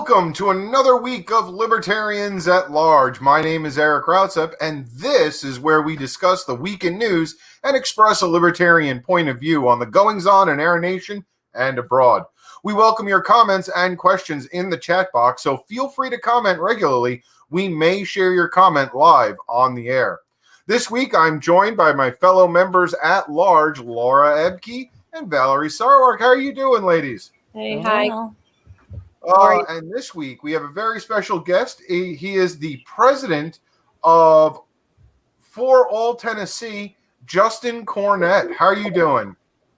Welcome to another week of Libertarians at Large. My name is Eric Rautzep, and this is where we discuss the week in news and express a libertarian point of view on the goings-on in our nation and abroad. We welcome your comments and questions in the chat box, so feel free to comment regularly. We may share your comment live on the air. This week, I'm joined by my fellow members at large, Laura Ebke and Valerie Sarwark. How are you doing, ladies? Hey, hi. And this week, we have a very special guest. He is the president of For All Tennessee, Justin Cornett. How are you doing?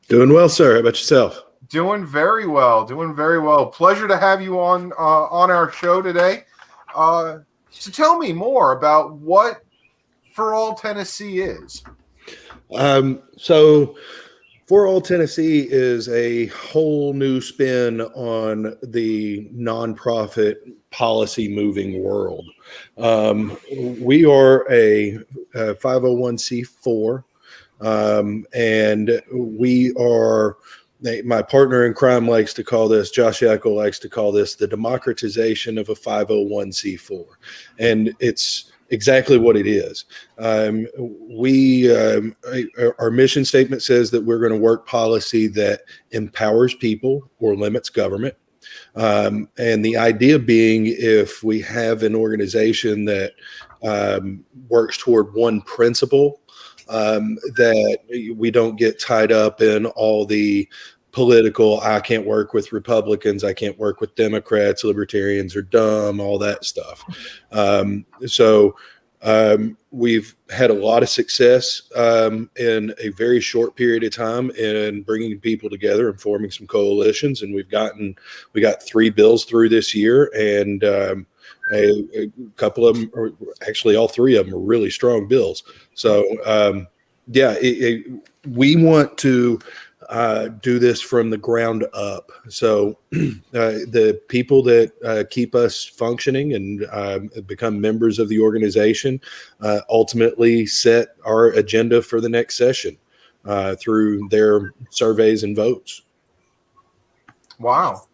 Doing well, sir. How about yourself? Doing very well. Doing very well. Pleasure to have you on our show today. So tell me more about what For All Tennessee is. For All Tennessee is a whole new spin on the nonprofit policy moving world. We are a 501c4, and we are, my partner in crime likes to call this, Josh Eakle likes to call this the democratization of a 501c4. And it's exactly what it is. Our mission statement says that we're going to work policy that empowers people or limits government. And the idea being, if we have an organization that works toward one principle, that we don't get tied up in all the political, I can't work with Republicans, I can't work with Democrats, Libertarians are dumb, all that stuff. We've had a lot of success in a very short period of time in bringing people together and forming some coalitions, and we got 3 bills through this year, and a couple of them, or actually all 3 of them, are really strong bills. So we want to do this from the ground up. So the people that keep us functioning and become members of the organization ultimately set our agenda for the next session through their surveys and votes. Wow.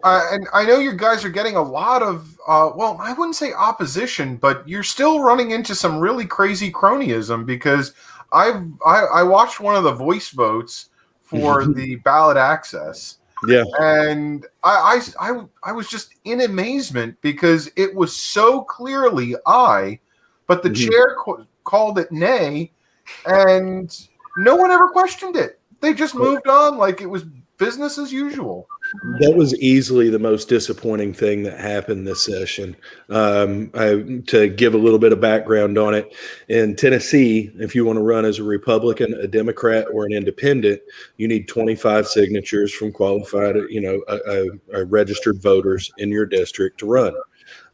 And I know you guys are getting a lot of, well, I wouldn't say opposition, but you're still running into some really crazy cronyism, because I watched one of the voice votes for the ballot access. Yeah. And I was just in amazement, because it was so clearly aye, but the chair called it nay, and no one ever questioned it. They just moved on like it was business as usual. That was easily the most disappointing thing that happened this session. To give a little bit of background on it, in Tennessee, if you want to run as a Republican, a Democrat, or an independent, you need 25 signatures from qualified, registered voters in your district to run.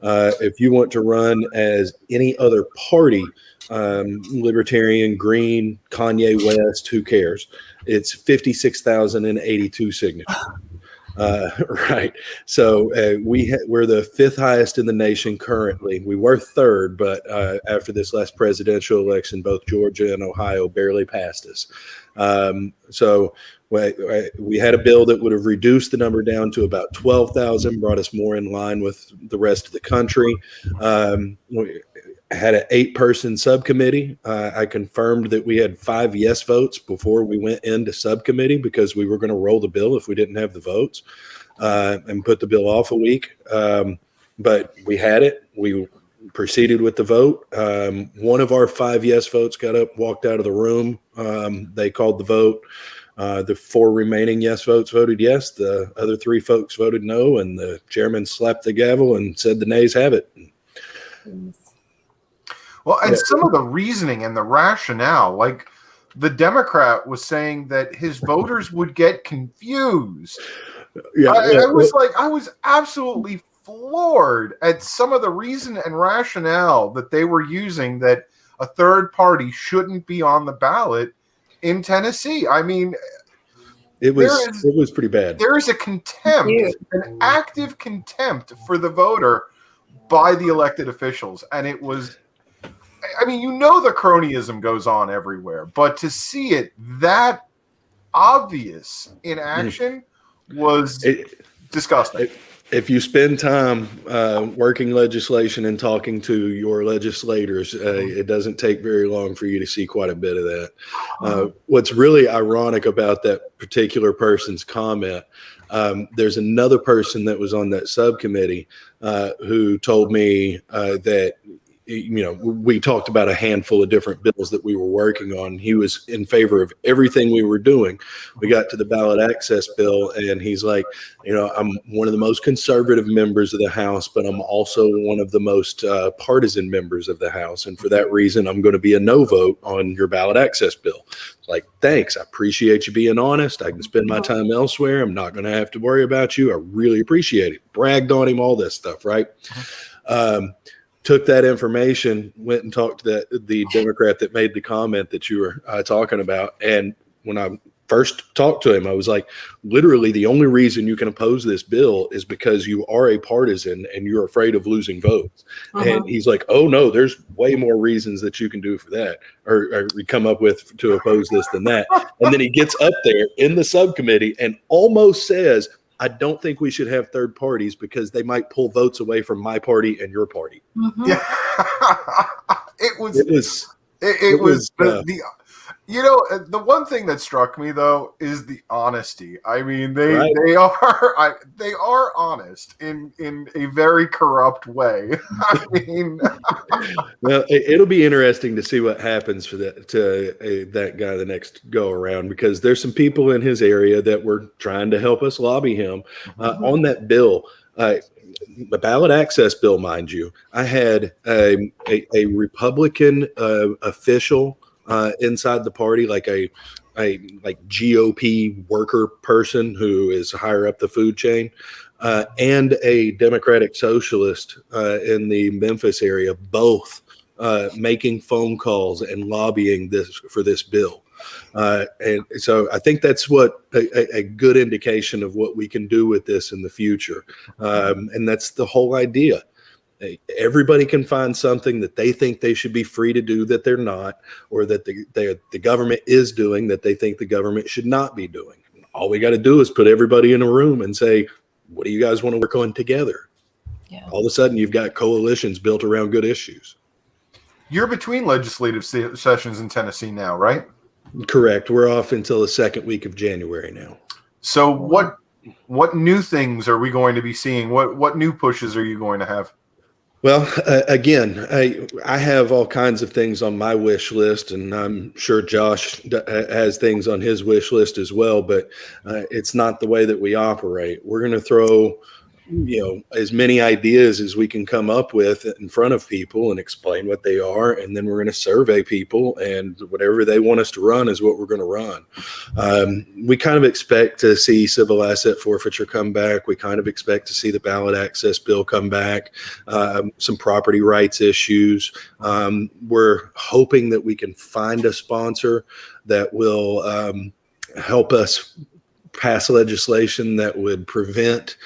If you want to run as any other party, Libertarian, Green, Kanye West, who cares? It's 56,082 signatures. Right. So we're the 5th highest in the nation currently. We were 3rd, but after this last presidential election, both Georgia and Ohio barely passed us. So we had a bill that would have reduced the number down to about 12,000, brought us more in line with the rest of the country. We had an 8-person subcommittee. I confirmed that we had 5 yes votes before we went into subcommittee, because we were going to roll the bill if we didn't have the votes, and put the bill off a week. But we had it. We proceeded with the vote. One of our 5 yes votes got up, walked out of the room. They called the vote. The 4 remaining yes votes voted yes. The other 3 folks voted no, and the chairman slapped the gavel and said the nays have it. Well, and some of the reasoning and the rationale, like the Democrat was saying that his voters would get confused. I was absolutely floored at some of the reason and rationale that they were using, that a third party shouldn't be on the ballot in Tennessee. I mean, it was pretty bad. There is a contempt, an active contempt for the voter by the elected officials, and it was. I mean, the cronyism goes on everywhere, but to see it that obvious in action was disgusting. If you spend time working legislation and talking to your legislators, it doesn't take very long for you to see quite a bit of that. What's really ironic about that particular person's comment, there's another person that was on that subcommittee who told me that, we talked about a handful of different bills that we were working on. He was in favor of everything we were doing. We got to the ballot access bill, and he's like, I'm one of the most conservative members of the House, but I'm also one of the most partisan members of the House. And for that reason, I'm going to be a no vote on your ballot access bill. It's like, thanks. I appreciate you being honest. I can spend my time elsewhere. I'm not going to have to worry about you. I really appreciate it. Bragged on him, all this stuff, right? Took that information, went and talked to the Democrat that made the comment that you were talking about. And when I first talked to him, I was like, literally, the only reason you can oppose this bill is because you are a partisan and you're afraid of losing votes. And he's like, oh, no, there's way more reasons that you can do for that or come up with to oppose this than that. And then he gets up there in the subcommittee and almost says, I don't think we should have third parties because they might pull votes away from my party and your party. Yeah. It was the one thing that struck me though is the honesty. I mean, they are honest in a very corrupt way. I mean, well, it'll be interesting to see what happens for that guy the next go around, because there's some people in his area that were trying to help us lobby him on that bill. The ballot access bill, mind you, I had a Republican official inside the party, like a GOP worker person who is higher up the food chain, and a Democratic socialist in the Memphis area, both making phone calls and lobbying for this bill. And so I think that's what a good indication of what we can do with this in the future. And that's the whole idea. Everybody can find something that they think they should be free to do that they're not, or that the government is doing that they think the government should not be doing. All we got to do is put everybody in a room and say, what do you guys want to work on together? Yeah. All of a sudden, you've got coalitions built around good issues. You're between legislative sessions in Tennessee now, right? Correct. We're off until the second week of January now. So what new things are we going to be seeing? What new pushes are you going to have? Well, again, I have all kinds of things on my wish list, and I'm sure Josh has things on his wish list as well, but it's not the way that we operate. We're going to throw as many ideas as we can come up with in front of people and explain what they are. And then we're going to survey people, and whatever they want us to run is what we're going to run. We kind of expect to see civil asset forfeiture come back. We kind of expect to see the ballot access bill come back, some property rights issues. We're hoping that we can find a sponsor that will help us pass legislation that would prevent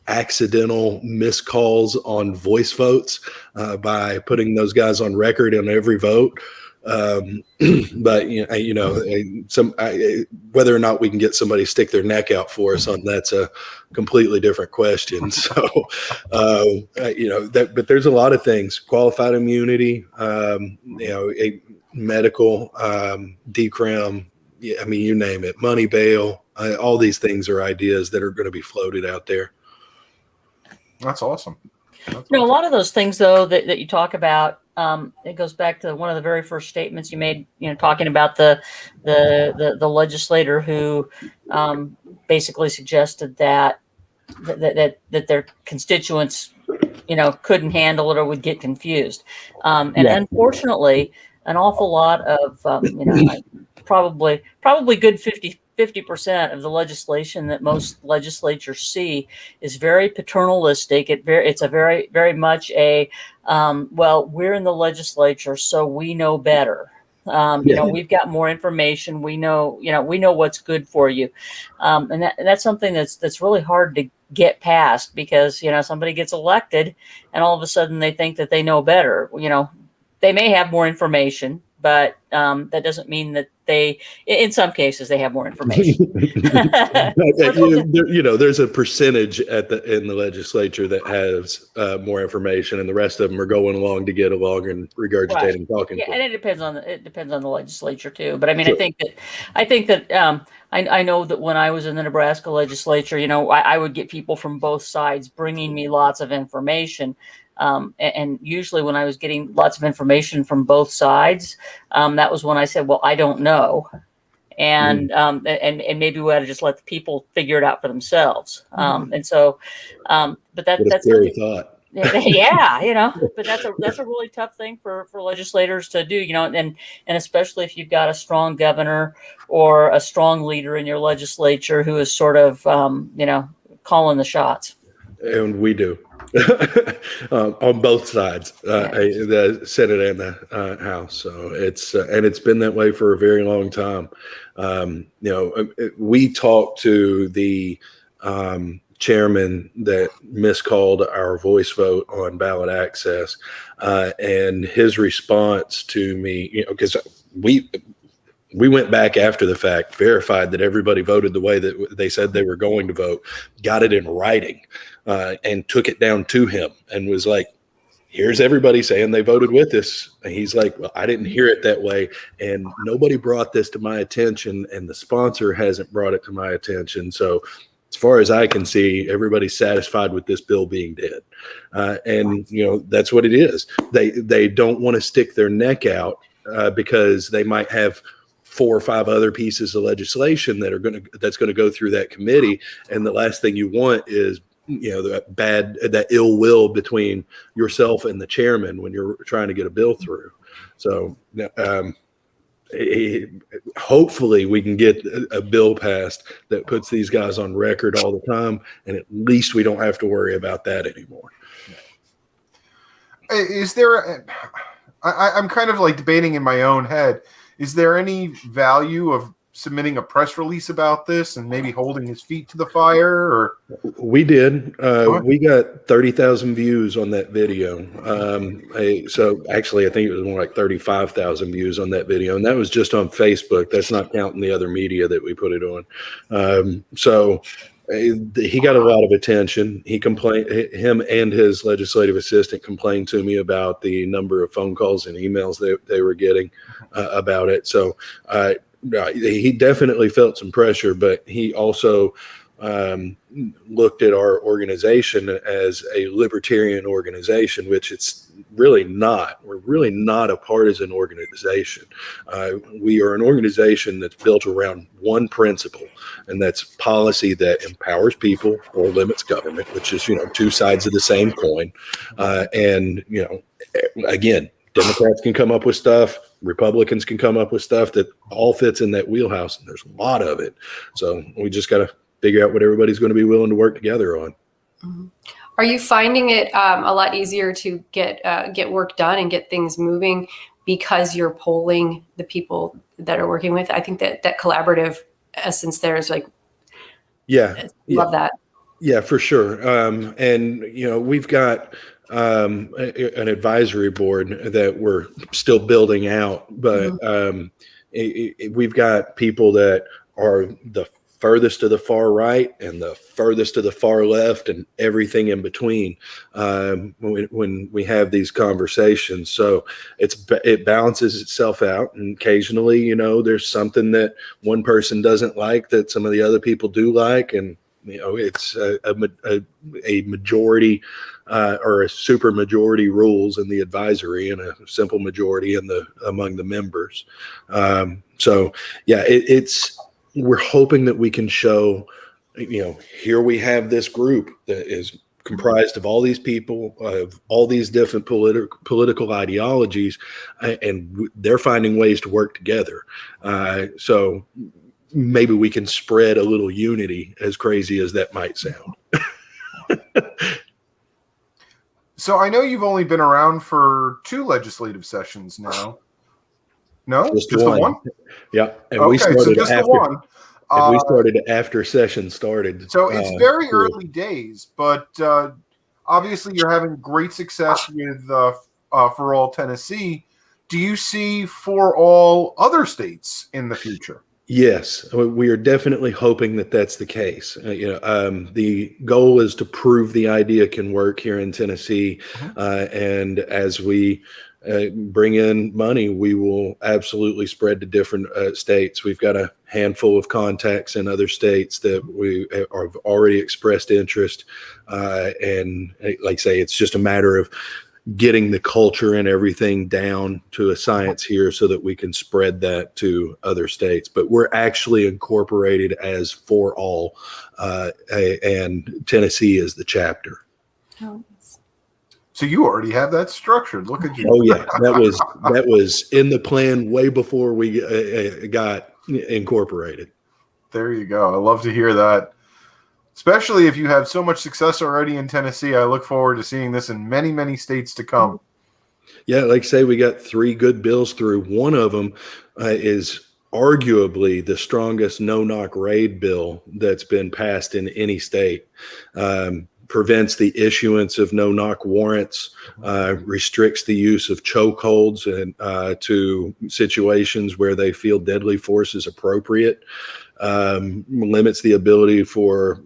accidental missed calls on voice votes by putting those guys on record on every vote. But whether or not we can get somebody to stick their neck out for us on that's a completely different question. So, but there's a lot of things: qualified immunity, a medical, decrim. I mean, you name it, money bail. All these things are ideas that are going to be floated out there. That's awesome. A lot of those things, though, that you talk about, it goes back to one of the very first statements you made, talking about the legislator who basically suggested that their constituents, couldn't handle it or would get confused. Unfortunately, an awful lot of, probably good 50% of the legislation that most legislatures see is very paternalistic. It's a very, very much a, we're in the legislature, so we know better. We've got more information. We know what's good for you. And that's something that's really hard to get past, because, somebody gets elected and all of a sudden they think that they know better. They may have more information, but that doesn't mean that they, in some cases, they have more information. There's a percentage in the legislature that has more information, and the rest of them are going along to get along and regurgitating talking Yeah, points. and it depends on the legislature too. But I mean, Sure. I think that I know that when I was in the Nebraska legislature, I would get people from both sides bringing me lots of information. And usually when I was getting lots of information from both sides, that was when I said, well, I don't know. And and maybe we ought to just let the people figure it out for themselves. And so, but that's a scary thought. Yeah, but that's a really tough thing for legislators to do, and especially if you've got a strong governor or a strong leader in your legislature who is sort of, calling the shots. And we do. On both sides, the Senate and the House. So it's been that way for a very long time. We talked to the chairman that miscalled our voice vote on ballot access, and his response to me, because we went back after the fact, verified that everybody voted the way that they said they were going to vote, got it in writing, and took it down to him and was like, here's everybody saying they voted with us. And he's like, well, I didn't hear it that way. And nobody brought this to my attention, and the sponsor hasn't brought it to my attention. So as far as I can see, everybody's satisfied with this bill being dead. And that's what it is. They don't want to stick their neck out because they might have 4 or 5 other pieces of legislation that's going to go through that committee. And the last thing you want is that ill will between yourself and the chairman when you're trying to get a bill through. So hopefully we can get a bill passed that puts these guys on record all the time, and at least we don't have to worry about that anymore. Is there I'm kind of like debating in my own head, is there any value of submitting a press release about this and maybe holding his feet to the fire? Or we did. We got 30,000 views on that video. So actually, I think it was more like 35,000 views on that video, and that was just on Facebook. That's not counting the other media that we put it on. So he got a lot of attention. He complained. Him and his legislative assistant complained to me about the number of phone calls and emails they were getting about it. So. He definitely felt some pressure, but he also looked at our organization as a libertarian organization, which it's really not. We're really not a partisan organization. We are an organization that's built around one principle, and that's policy that empowers people or limits government, which is, 2 sides of the same coin. And again, Democrats can come up with stuff. Republicans can come up with stuff that all fits in that wheelhouse, and there's a lot of it. So we just got to figure out what everybody's going to be willing to work together on. Mm-hmm. Are you finding it a lot easier to get work done and get things moving because you're polling the people that are working with? I think that collaborative essence there is like, love that. Yeah, for sure. And we've got an advisory board that we're still building out, but we've got people that are the furthest to the far right and the furthest to the far left and everything in between when we have these conversations. So it balances itself out, and occasionally there's something that one person doesn't like that some of the other people do like, and it's a majority or a super majority rules in the advisory and a simple majority among the members. So yeah, we're hoping that we can show, here we have this group that is comprised of all these people, of all these different political ideologies, and they're finding ways to work together. So maybe we can spread a little unity, as crazy as that might sound. So I know you've only been around for 2 legislative sessions now. No, just the one. Yeah, and okay, we started so just after, the one. And we started after session started. So it's very early days, but obviously you're having great success with For All Tennessee. do you see for all other states in the future? Yes, we are definitely hoping that that's the case. The goal is to prove the idea can work here in Tennessee, and as we bring in money, we will absolutely spread to different states. We've got a handful of contacts in other states that we have already expressed interest, and like I say, it's just a matter of getting the culture and everything down to a science here so that we can spread that to other states. But we're actually incorporated as For All, and Tennessee is the chapter. Oh. So you already have that structured. Look at you. Oh yeah, that was in the plan way before we got incorporated. There you go. I love to hear that. Especially if you have so much success already in Tennessee. I look forward to seeing this in many, many states to come. Yeah, like I say, we got 3 good bills through. One of them is arguably the strongest no-knock raid bill that's been passed in any state. Prevents the issuance of no-knock warrants, restricts the use of chokeholds and to situations where they feel deadly force is appropriate. Limits the ability for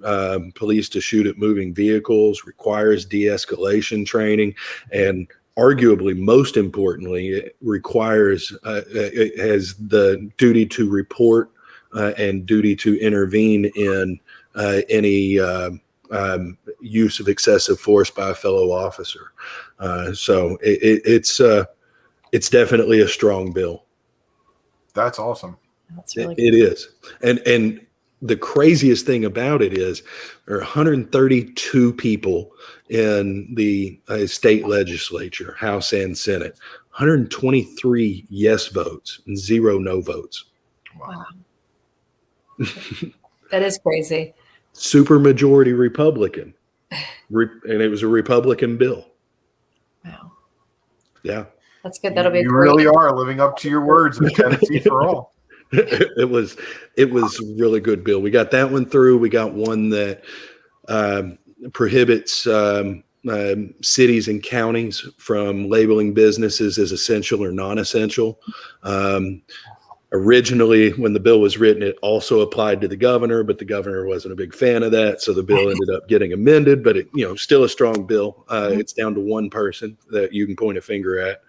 police to shoot at moving vehicles, requires de-escalation training, and arguably most importantly, it requires, it has the duty to report and duty to intervene in any use of excessive force by a fellow officer. So it's definitely a strong bill. That's awesome. That's really It is. And the craziest thing about it is there are 132 people in the state legislature, House and Senate, 123 yes votes and 0 no votes. wow. That is crazy. Super majority Republican. And it was a Republican bill. Wow. Yeah. That's good. That'll be You great. really are living up to your words of Tennessee for all. It was a really good bill. We got that one through. We got one that prohibits cities and counties from labeling businesses as essential or non-essential. Originally, when the bill was written, it also applied to the governor, but the governor wasn't a big fan of that, so the bill ended up getting amended. But it, still a strong bill. It's down to one person that you can point a finger at.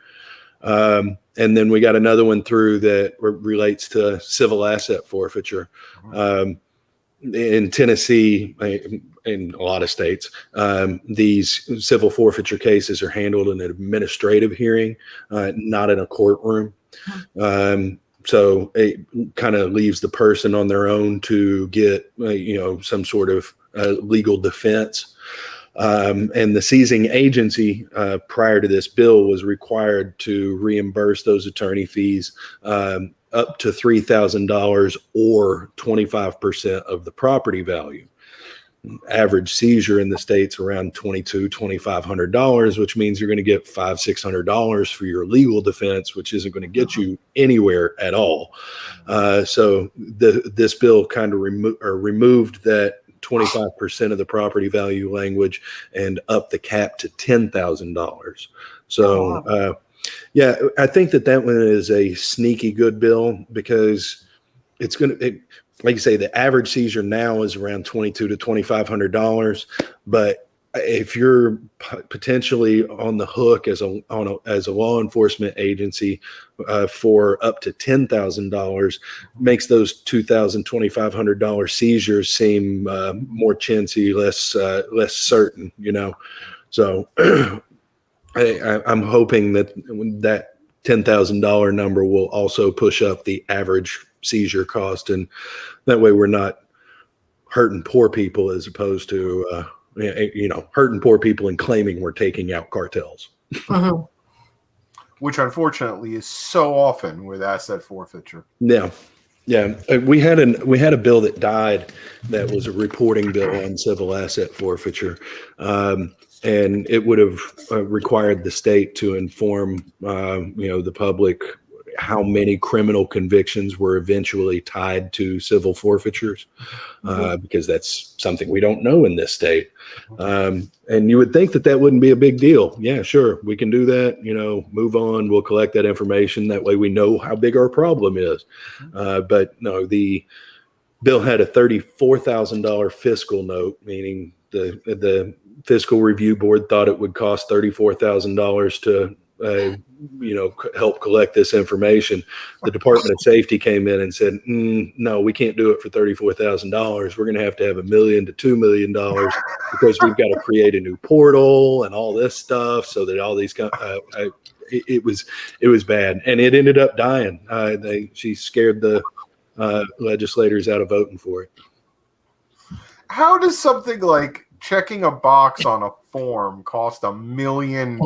And then we got another one through that relates to civil asset forfeiture. In Tennessee, in a lot of states, these civil forfeiture cases are handled in an administrative hearing, not in a courtroom. So it kind of leaves the person on their own to get, some sort of legal defense. And the seizing agency prior to this bill was required to reimburse those attorney fees up to $3,000 or 25% of the property value. Average seizure in the state's around $2,500, which means you're going to get $500-$600 for your legal defense, which isn't going to get you anywhere at all. So this bill kind of removed that 25% of the property value language and up the cap to $10,000. So, yeah, I think that one is a sneaky good bill because it's going to, like you say, the average seizure now is around $2,200 to $2,500. But if you're potentially on the hook as a law enforcement agency for up to $10,000, makes those $2,000, $2,500 seizures seem more chintzy, less certain, So I'm hoping that $10,000 number will also push up the average seizure cost, and that way we're not hurting poor people as opposed to hurting poor people and claiming we're taking out cartels. Which unfortunately is so often with asset forfeiture. Yeah. We had a bill that died that was a reporting bill on civil asset forfeiture, and it would have required the state to inform the public how many criminal convictions were eventually tied to civil forfeitures, because that's something we don't know in this state. And you would think that that wouldn't be a big deal. Yeah, sure, we can do that. Move on. We'll collect that information. That way we know how big our problem is. But no, the bill had a $34,000 fiscal note, meaning the Fiscal Review Board thought it would cost $34,000 to help collect this information. The Department of Safety came in and said, no, we can't do it for $34,000. We're going to have $1 million to $2 million because we've got to create a new portal and all this stuff, so that all these it was bad, and it ended up dying. She scared the legislators out of voting for it. How does something like checking a box on a form cost $1 million?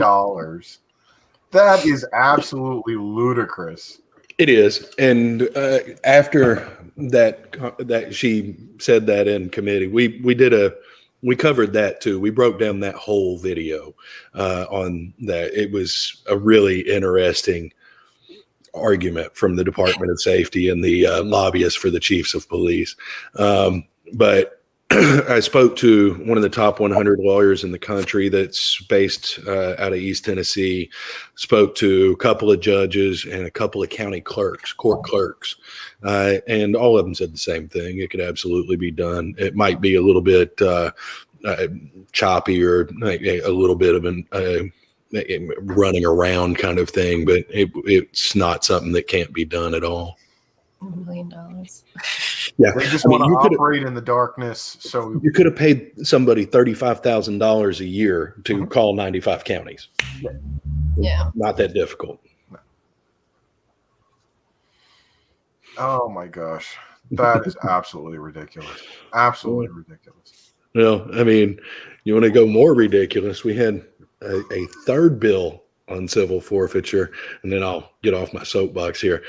That is absolutely ludicrous. It is. And after that she said that in committee, we covered that too. We broke down that whole video on that. It was a really interesting argument from the Department of Safety and the lobbyists for the chiefs of police. But I spoke to one of the top 100 lawyers in the country that's based out of East Tennessee, spoke to a couple of judges and a couple of county clerks, court clerks, and all of them said the same thing. It could absolutely be done. It might be a little bit choppy or a little bit of an running around kind of thing, but it's not something that can't be done at all. $1 million. Yeah, they just want to operate in the darkness. So you could have paid somebody $35,000 a year to call 95 counties. Yeah, not that difficult. Oh my gosh, that is absolutely ridiculous. Absolutely ridiculous. Well, I mean, you want to go more ridiculous? We had a third bill on civil forfeiture, and then I'll get off my soapbox here.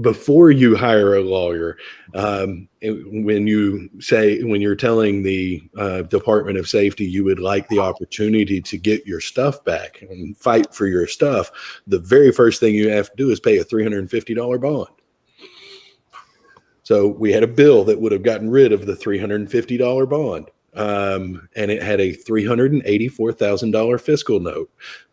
Before you hire a lawyer, when you're telling the Department of Safety you would like the opportunity to get your stuff back and fight for your stuff, the very first thing you have to do is pay a $350 bond. So we had a bill that would have gotten rid of the $350 bond. And it had a $384,000 fiscal note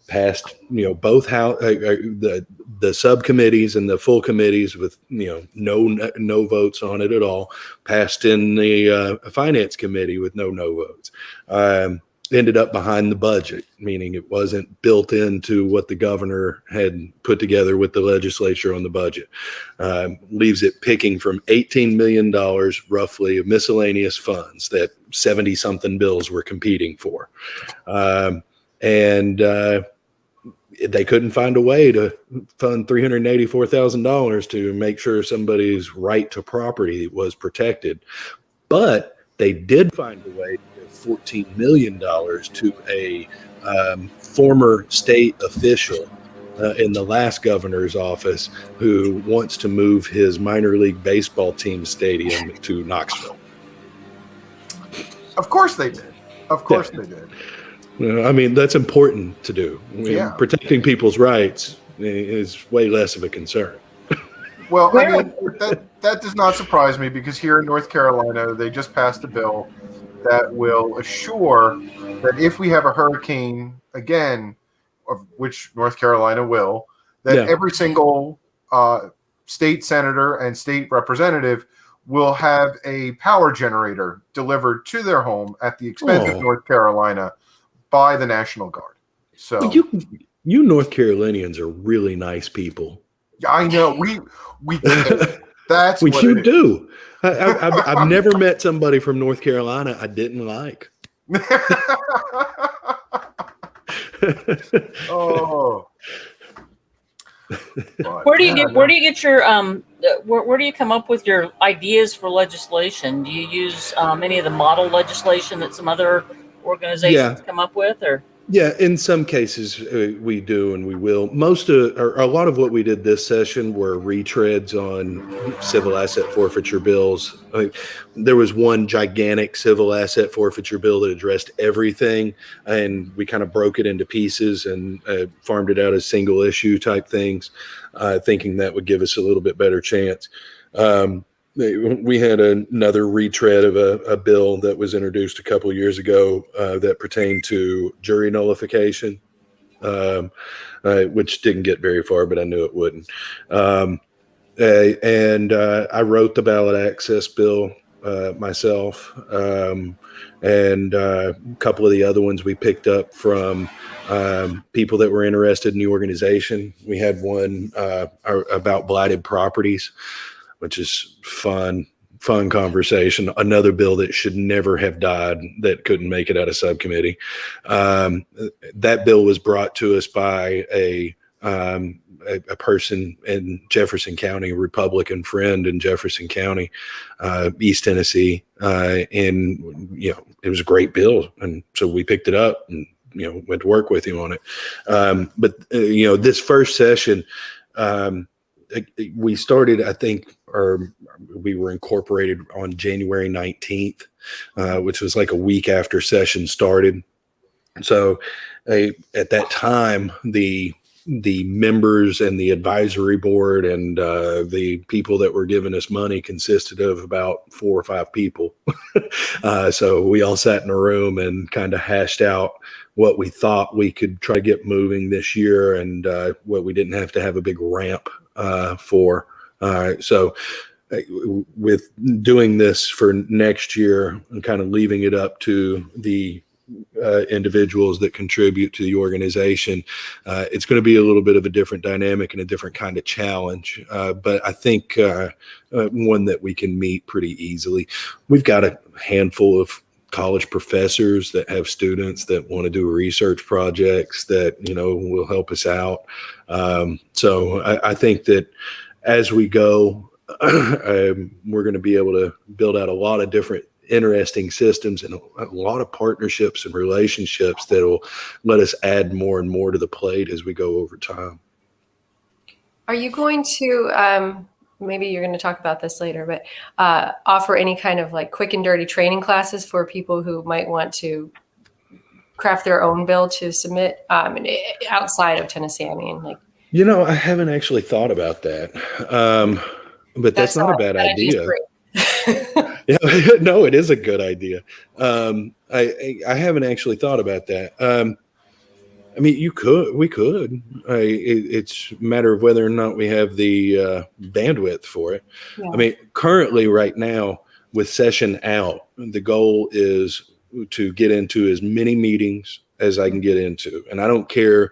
passed, both the subcommittees and the full committees with, no votes on it at all, passed in the finance committee with no votes. Ended up behind the budget, meaning it wasn't built into what the governor had put together with the legislature on the budget. Leaves it picking from $18 million roughly of miscellaneous funds that 70-something bills were competing for. And they couldn't find a way to fund $384,000 to make sure somebody's right to property was protected. But they did find a way to give $14 million to a former state official in the last governor's office who wants to move his minor league baseball team stadium to Knoxville. Of course they did. Of course they did. I mean, that's important to do. Protecting people's rights is way less of a concern. Well, I mean, that does not surprise me, because here in North Carolina, they just passed a bill that will assure that if we have a hurricane again, of which North Carolina will, that every single state senator and state representative will have a power generator delivered to their home at the expense of North Carolina by the National Guard. So you North Carolinians are really nice people. I know we that's what you do. I've never met somebody from North Carolina I didn't like. Oh. Where do you get your where do you come up with your ideas for legislation? Do you use any of the model legislation that some other organizations come up with, or? Yeah, in some cases we do and we will. A lot of what we did this session were retreads on civil asset forfeiture bills. There was one gigantic civil asset forfeiture bill that addressed everything, and we kind of broke it into pieces and farmed it out as single issue type things, thinking that would give us a little bit better chance. We had another retread of a bill that was introduced a couple of years ago that pertained to jury nullification, which didn't get very far, but I knew it wouldn't. And I wrote the ballot access bill myself, and a couple of the other ones we picked up from people that were interested in the organization. We had one about blighted properties, which is fun conversation. Another bill that should never have died that couldn't make it out of subcommittee. That bill was brought to us by a person in Jefferson County, a Republican friend in Jefferson County, East Tennessee. And, it was a great bill. And so we picked it up and, went to work with him on it. But this first session, we started, I think, or we were incorporated on January 19th, which was like a week after session started. So at that time, the members and the advisory board and the people that were giving us money consisted of about 4 or 5 people. So we all sat in a room and kind of hashed out what we thought we could try to get moving this year and what we didn't have to have a big ramp for. So with doing this for next year and kind of leaving it up to the individuals that contribute to the organization, it's going to be a little bit of a different dynamic and a different kind of challenge. But I think one that we can meet pretty easily. We've got a handful of college professors that have students that want to do research projects that, will help us out. So I think that as we go, we're going to be able to build out a lot of different interesting systems and a lot of partnerships and relationships that will let us add more and more to the plate as we go over time. Are you going to, maybe you're going to talk about this later, but offer any kind of like quick and dirty training classes for people who might want to craft their own bill to submit outside of Tennessee? I mean, like, I haven't actually thought about that. But that's not a bad idea. Yeah, no, it is a good idea. I haven't actually thought about that. I mean, we could. It's a matter of whether or not we have the bandwidth for it. Yeah. I mean, currently right now with session out, the goal is to get into as many meetings as I can get into. And I don't care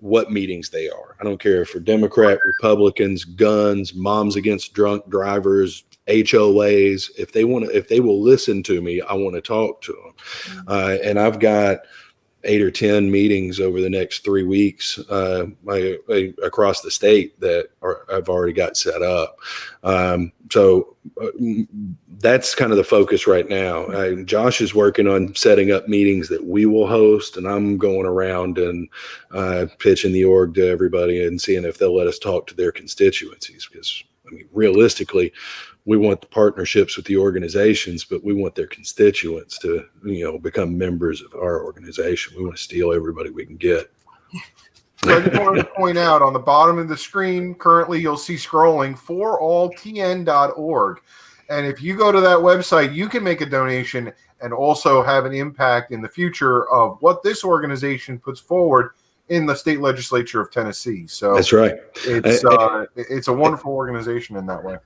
what meetings they are. I don't care if they're Democrat, Republicans, guns, moms against drunk drivers, HOAs. If they will listen to me, I want to talk to them. And I've got 8 or 10 meetings over the next 3 weeks across the state that I've already got set up. So that's kind of the focus right now. Josh is working on setting up meetings that we will host, and I'm going around and pitching the org to everybody and seeing if they'll let us talk to their constituencies. Because, I mean, realistically, we want the partnerships with the organizations, but we want their constituents to, become members of our organization. We want to steal everybody we can get. So I just wanted to point out on the bottom of the screen, currently you'll see scrolling foralltn.org. And if you go to that website, you can make a donation and also have an impact in the future of what this organization puts forward in the state legislature of Tennessee. So that's right. It's a wonderful organization in that way.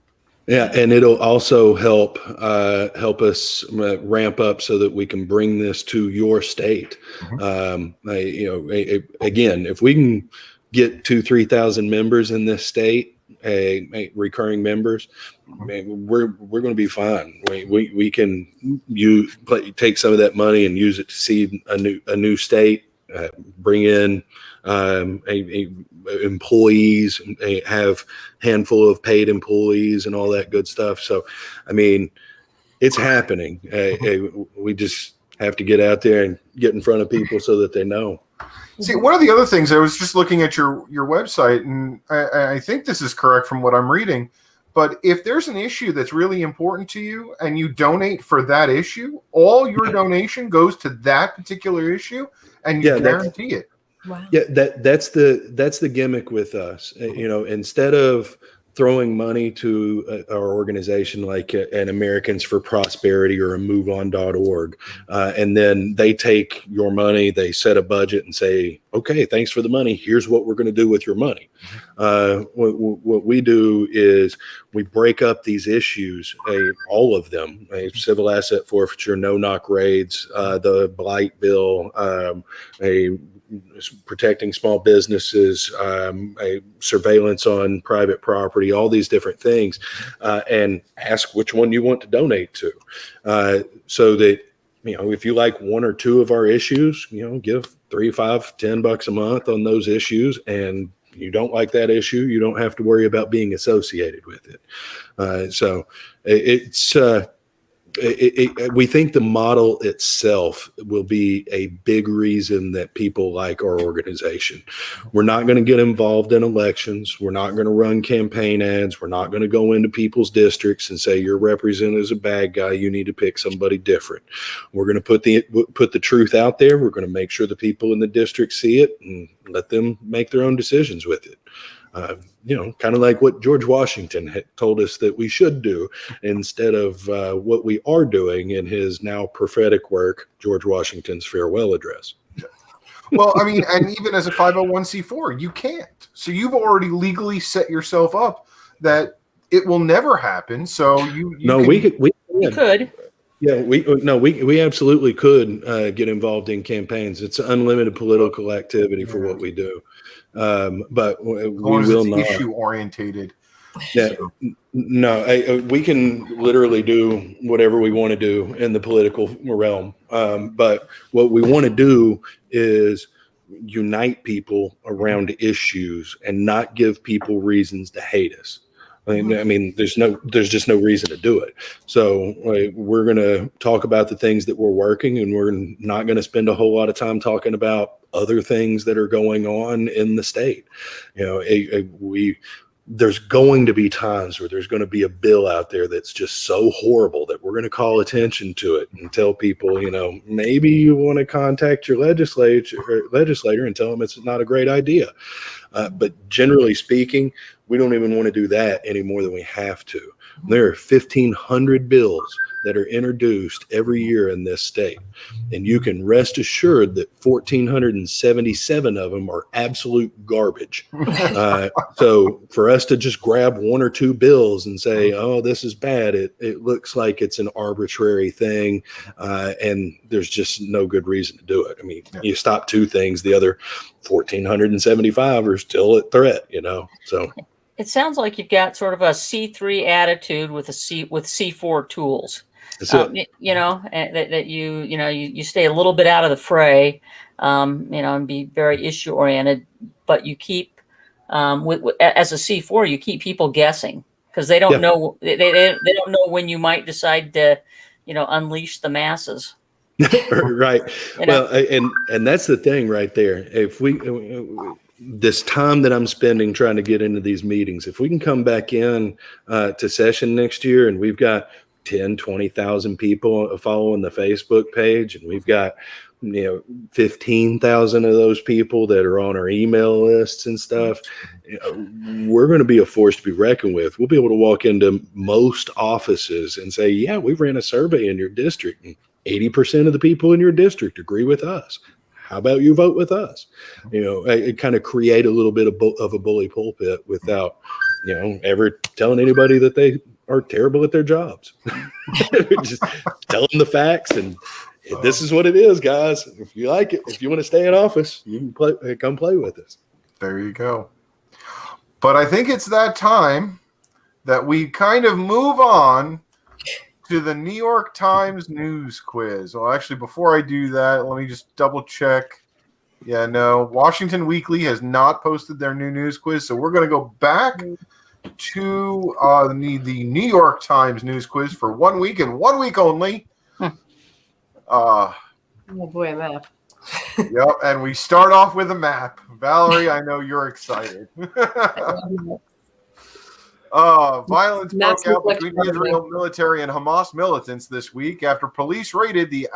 Yeah, and it'll also help us ramp up so that we can bring this to your state. Mm-hmm. Again, if we can get 2,000-3,000 members in this state, recurring members, we're going to be fine. We can take some of that money and use it to seed a new state, bring in employees, have handful of paid employees and all that good stuff. So, I mean, it's happening. We just have to get out there and get in front of people so that they know. See, one of the other things, I was just looking at your website, and I think this is correct from what I'm reading, but if there's an issue that's really important to you and you donate for that issue, all your donation goes to that particular issue, and you guarantee it. Wow. Yeah, that's the gimmick with us. Instead of throwing money to our organization like an Americans for Prosperity or a MoveOn.org, and then they take your money, they set a budget and say, okay, thanks for the money. Here's what we're going to do with your money. What we do is we break up these issues, all of them, civil asset forfeiture, no-knock raids, the blight bill, protecting small businesses, a surveillance on private property, all these different things, and ask which one you want to donate to, so that, if you like one or two of our issues, give $3, $5, $10 a month on those issues, and you don't like that issue, you don't have to worry about being associated with it. So it's we think the model itself will be a big reason that people like our organization. We're not going to get involved in elections. We're not going to run campaign ads. We're not going to go into people's districts and say your representative is a bad guy. You need to pick somebody different. We're going to put the truth out there. We're going to make sure the people in the district see it and let them make their own decisions with it. Kind of like what George Washington had told us that we should do instead of what we are doing in his now prophetic work, George Washington's farewell address. Well, I mean, and even as a 501c4, you can't. So you've already legally set yourself up that it will never happen. So we could. Yeah, we absolutely could get involved in campaigns. It's unlimited political activity for what we do. But we will not issue orientated. Yeah, no, we can literally do whatever we want to do in the political realm. But what we want to do is unite people around issues and not give people reasons to hate us. I mean, there's just no reason to do it. So we're going to talk about the things that we're working, and we're not going to spend a whole lot of time talking about other things that are going on in the state. There's going to be times where there's going to be a bill out there that's just so horrible that we're going to call attention to it and tell people, maybe you want to contact your legislator and tell them it's not a great idea. But generally speaking, we don't even want to do that any more than we have to. There are 1,500 bills that are introduced every year in this state. And you can rest assured that 1,477 of them are absolute garbage. So for us to just grab one or two bills and say, oh, this is bad, it looks like it's an arbitrary thing. And there's just no good reason to do it. I mean, you stop two things, the other 1,475 are still at threat, so. It sounds like you've got sort of a C3 attitude with C4 tools. That you stay a little bit out of the fray, and be very issue oriented, but you keep as a C4, you keep people guessing because they don't know they don't know when you might decide to unleash the masses. Right. Well, and that's the thing right there. If this time that I'm spending trying to get into these meetings, if we can come back in to session next year and we've got 10, 20,000 people following the Facebook page, and we've got 15,000 of those people that are on our email lists and stuff, we're going to be a force to be reckoned with. We'll be able to walk into most offices and say, yeah, we ran a survey in your district and 80% of the people in your district agree with us. How about you vote with us? It kind of create a little bit of a bully pulpit without, ever telling anybody that they are terrible at their jobs. Just tell them the facts, and this is what it is, guys. If you like it, if you want to stay in office, you can come play with us. There you go. But I think it's that time that we kind of move on to the New York Times news quiz. Well, actually, before I do that, let me just double check. Yeah, no, Washington Weekly has not posted their new news quiz, so we're going to go back to the New York Times news quiz for 1 week and 1 week only. Oh boy, a map. Yep, and we start off with a map. Valerie, I know you're excited. Violence Maps broke out look between like the Israel military and Hamas militants this week after police raided the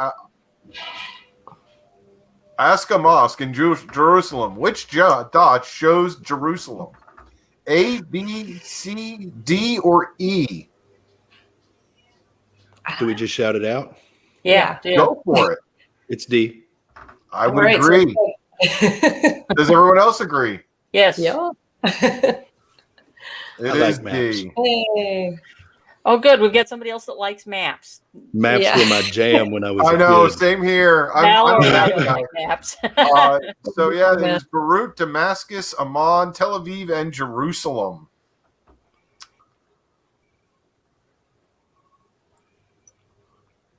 Aqsa Mosque in Jerusalem. Which dot shows Jerusalem? A, B, C, D, or E? Do we just shout it out? Yeah. Go for it. It's D. I would agree. Does everyone else agree? Yes. Yeah. It I is like maps. D. Hey. Oh, good. We've got somebody else that likes maps. Maps Yeah. were my jam when I was I a know, kid. same here. Valerie I'm a map doesn't guy. like maps. So yeah, it was Beirut, Damascus, Amman, Tel Aviv, and Jerusalem.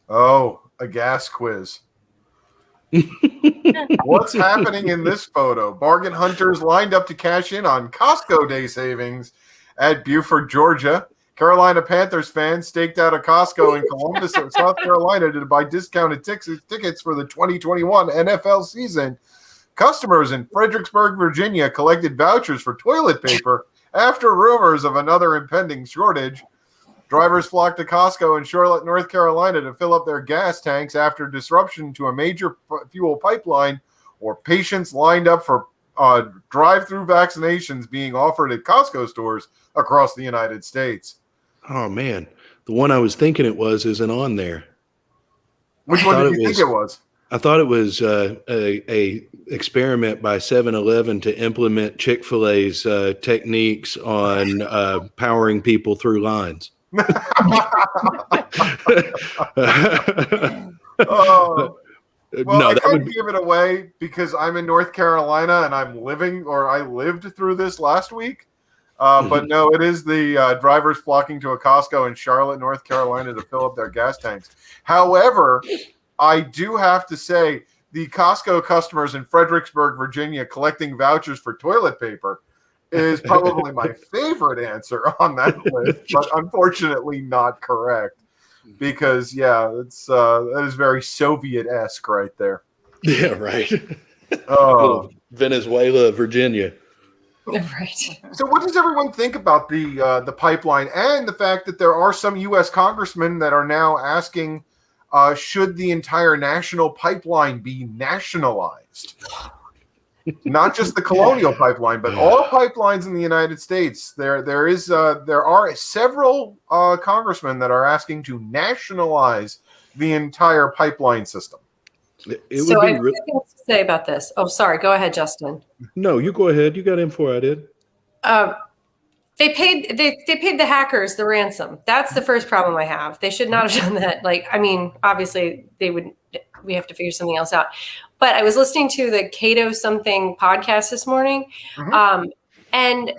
Oh, a gas quiz. What's happening in this photo? Bargain hunters lined up to cash in on Costco day savings at Beaufort, Georgia. Carolina Panthers fans staked out a Costco in Columbus, South Carolina to buy discounted tickets for the 2021 NFL season. Customers in Fredericksburg, Virginia collected vouchers for toilet paper after rumors of another impending shortage. Drivers flocked to Costco in Charlotte, North Carolina to fill up their gas tanks after disruption to a major fuel pipeline, or patients lined up for drive-through vaccinations being offered at Costco stores across the United States. Oh man, the one I was thinking it was isn't on there. Which one did you think it was? I thought it was a experiment by 7-Eleven to implement Chick-fil-A's techniques on powering people through lines. Oh, well, no, I that kind would of be, give it away because I'm in North Carolina and I lived through this last week. But no, it is the drivers flocking to a Costco in Charlotte, North Carolina to fill up their gas tanks. However, I do have to say the Costco customers in Fredericksburg, Virginia collecting vouchers for toilet paper is probably my favorite answer on that list, but unfortunately not correct. Because it's that is very Soviet-esque right there. yeah, right. Oh, Venezuela, Virginia. Right. so what does everyone think about the pipeline and the fact that there are some U.S. congressmen that are now asking, should the entire national pipeline be nationalized? Not just the Colonial Pipeline, but all pipelines in the United States. There are several congressmen that are asking to nationalize the entire pipeline system. So I have things to say about this. Oh, sorry. Go ahead, Justin. No, you go ahead. You got info I did. They paid the hackers the ransom. That's the first problem I have. They should not have done that. Like, I mean, obviously we have to figure something else out. But I was listening to the Cato something podcast this morning. And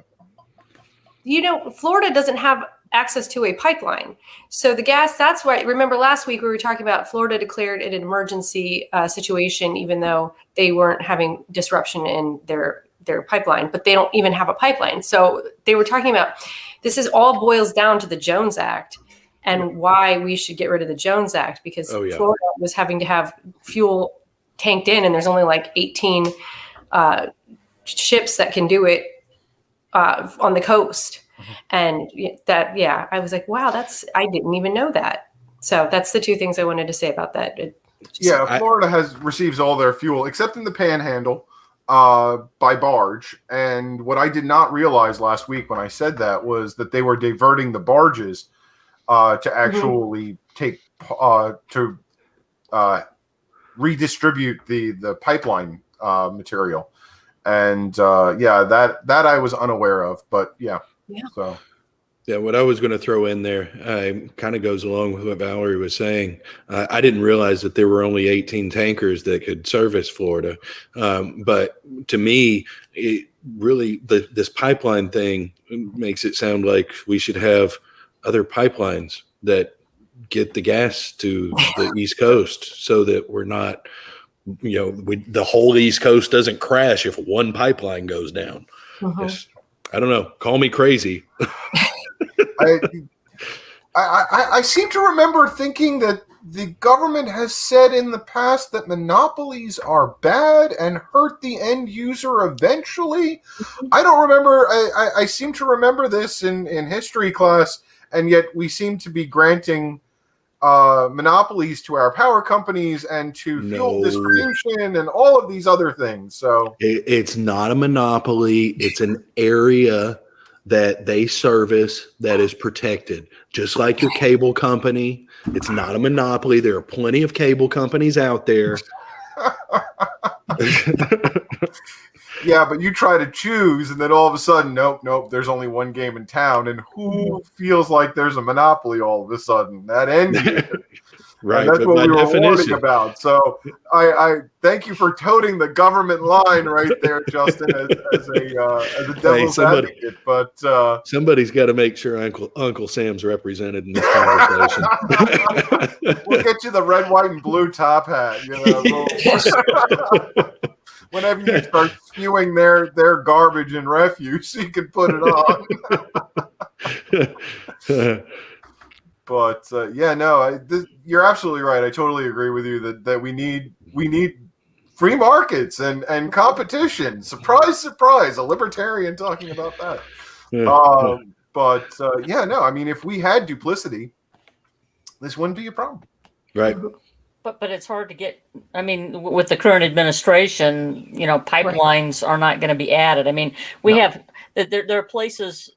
Florida doesn't have access to a pipeline. So the gas, that's why, remember last week we were talking about Florida declared it an emergency situation, even though they weren't having disruption in their pipeline, but they don't even have a pipeline. So they were talking about, this is all boils down to the Jones Act and why we should get rid of the Jones Act, because Florida was having to have fuel tanked in, and there's only like 18 ships that can do it on the coast. And I was like, wow, I didn't even know that. So that's the two things I wanted to say about that. Florida receives all their fuel, except in the Panhandle, by barge. And what I did not realize last week when I said that was that they were diverting the barges to actually to redistribute the pipeline material. And that I was unaware of, but so. Yeah, what I was going to throw in there kind of goes along with what Valerie was saying. I didn't realize that there were only 18 tankers that could service Florida. But to me, this pipeline thing makes it sound like we should have other pipelines that get the gas to the East Coast, so that we're not, the whole East Coast doesn't crash if one pipeline goes down. I don't know. Call me crazy. I seem to remember thinking that the government has said in the past that monopolies are bad and hurt the end user eventually. I don't remember. I seem to remember this in history class, and yet we seem to be granting monopolies to our power companies and to fuel distribution and all of these other things. So it's not a monopoly. It's an area that they service that is protected, just like your cable company. It's not a monopoly. There are plenty of cable companies out there. Yeah, but you try to choose, and then all of a sudden, nope, there's only one game in town, and who feels like there's a monopoly all of a sudden? That end user. Right, and that's but what we by were definition. warning about. So I thank you for toting the government line right there, Justin, as a devil's advocate. But somebody's got to make sure Uncle Sam's represented in this conversation. We'll get you the red, white, and blue top hat. You know, whenever you start spewing their garbage and refuse, you can put it on. But you're absolutely right. I totally agree with you that we need free markets and competition. Surprise, surprise! A libertarian talking about that. I mean, if we had duplicity, this wouldn't be a problem. Right. But it's hard to get. I mean, with the current administration, pipelines are not going to be added. I mean, there are places,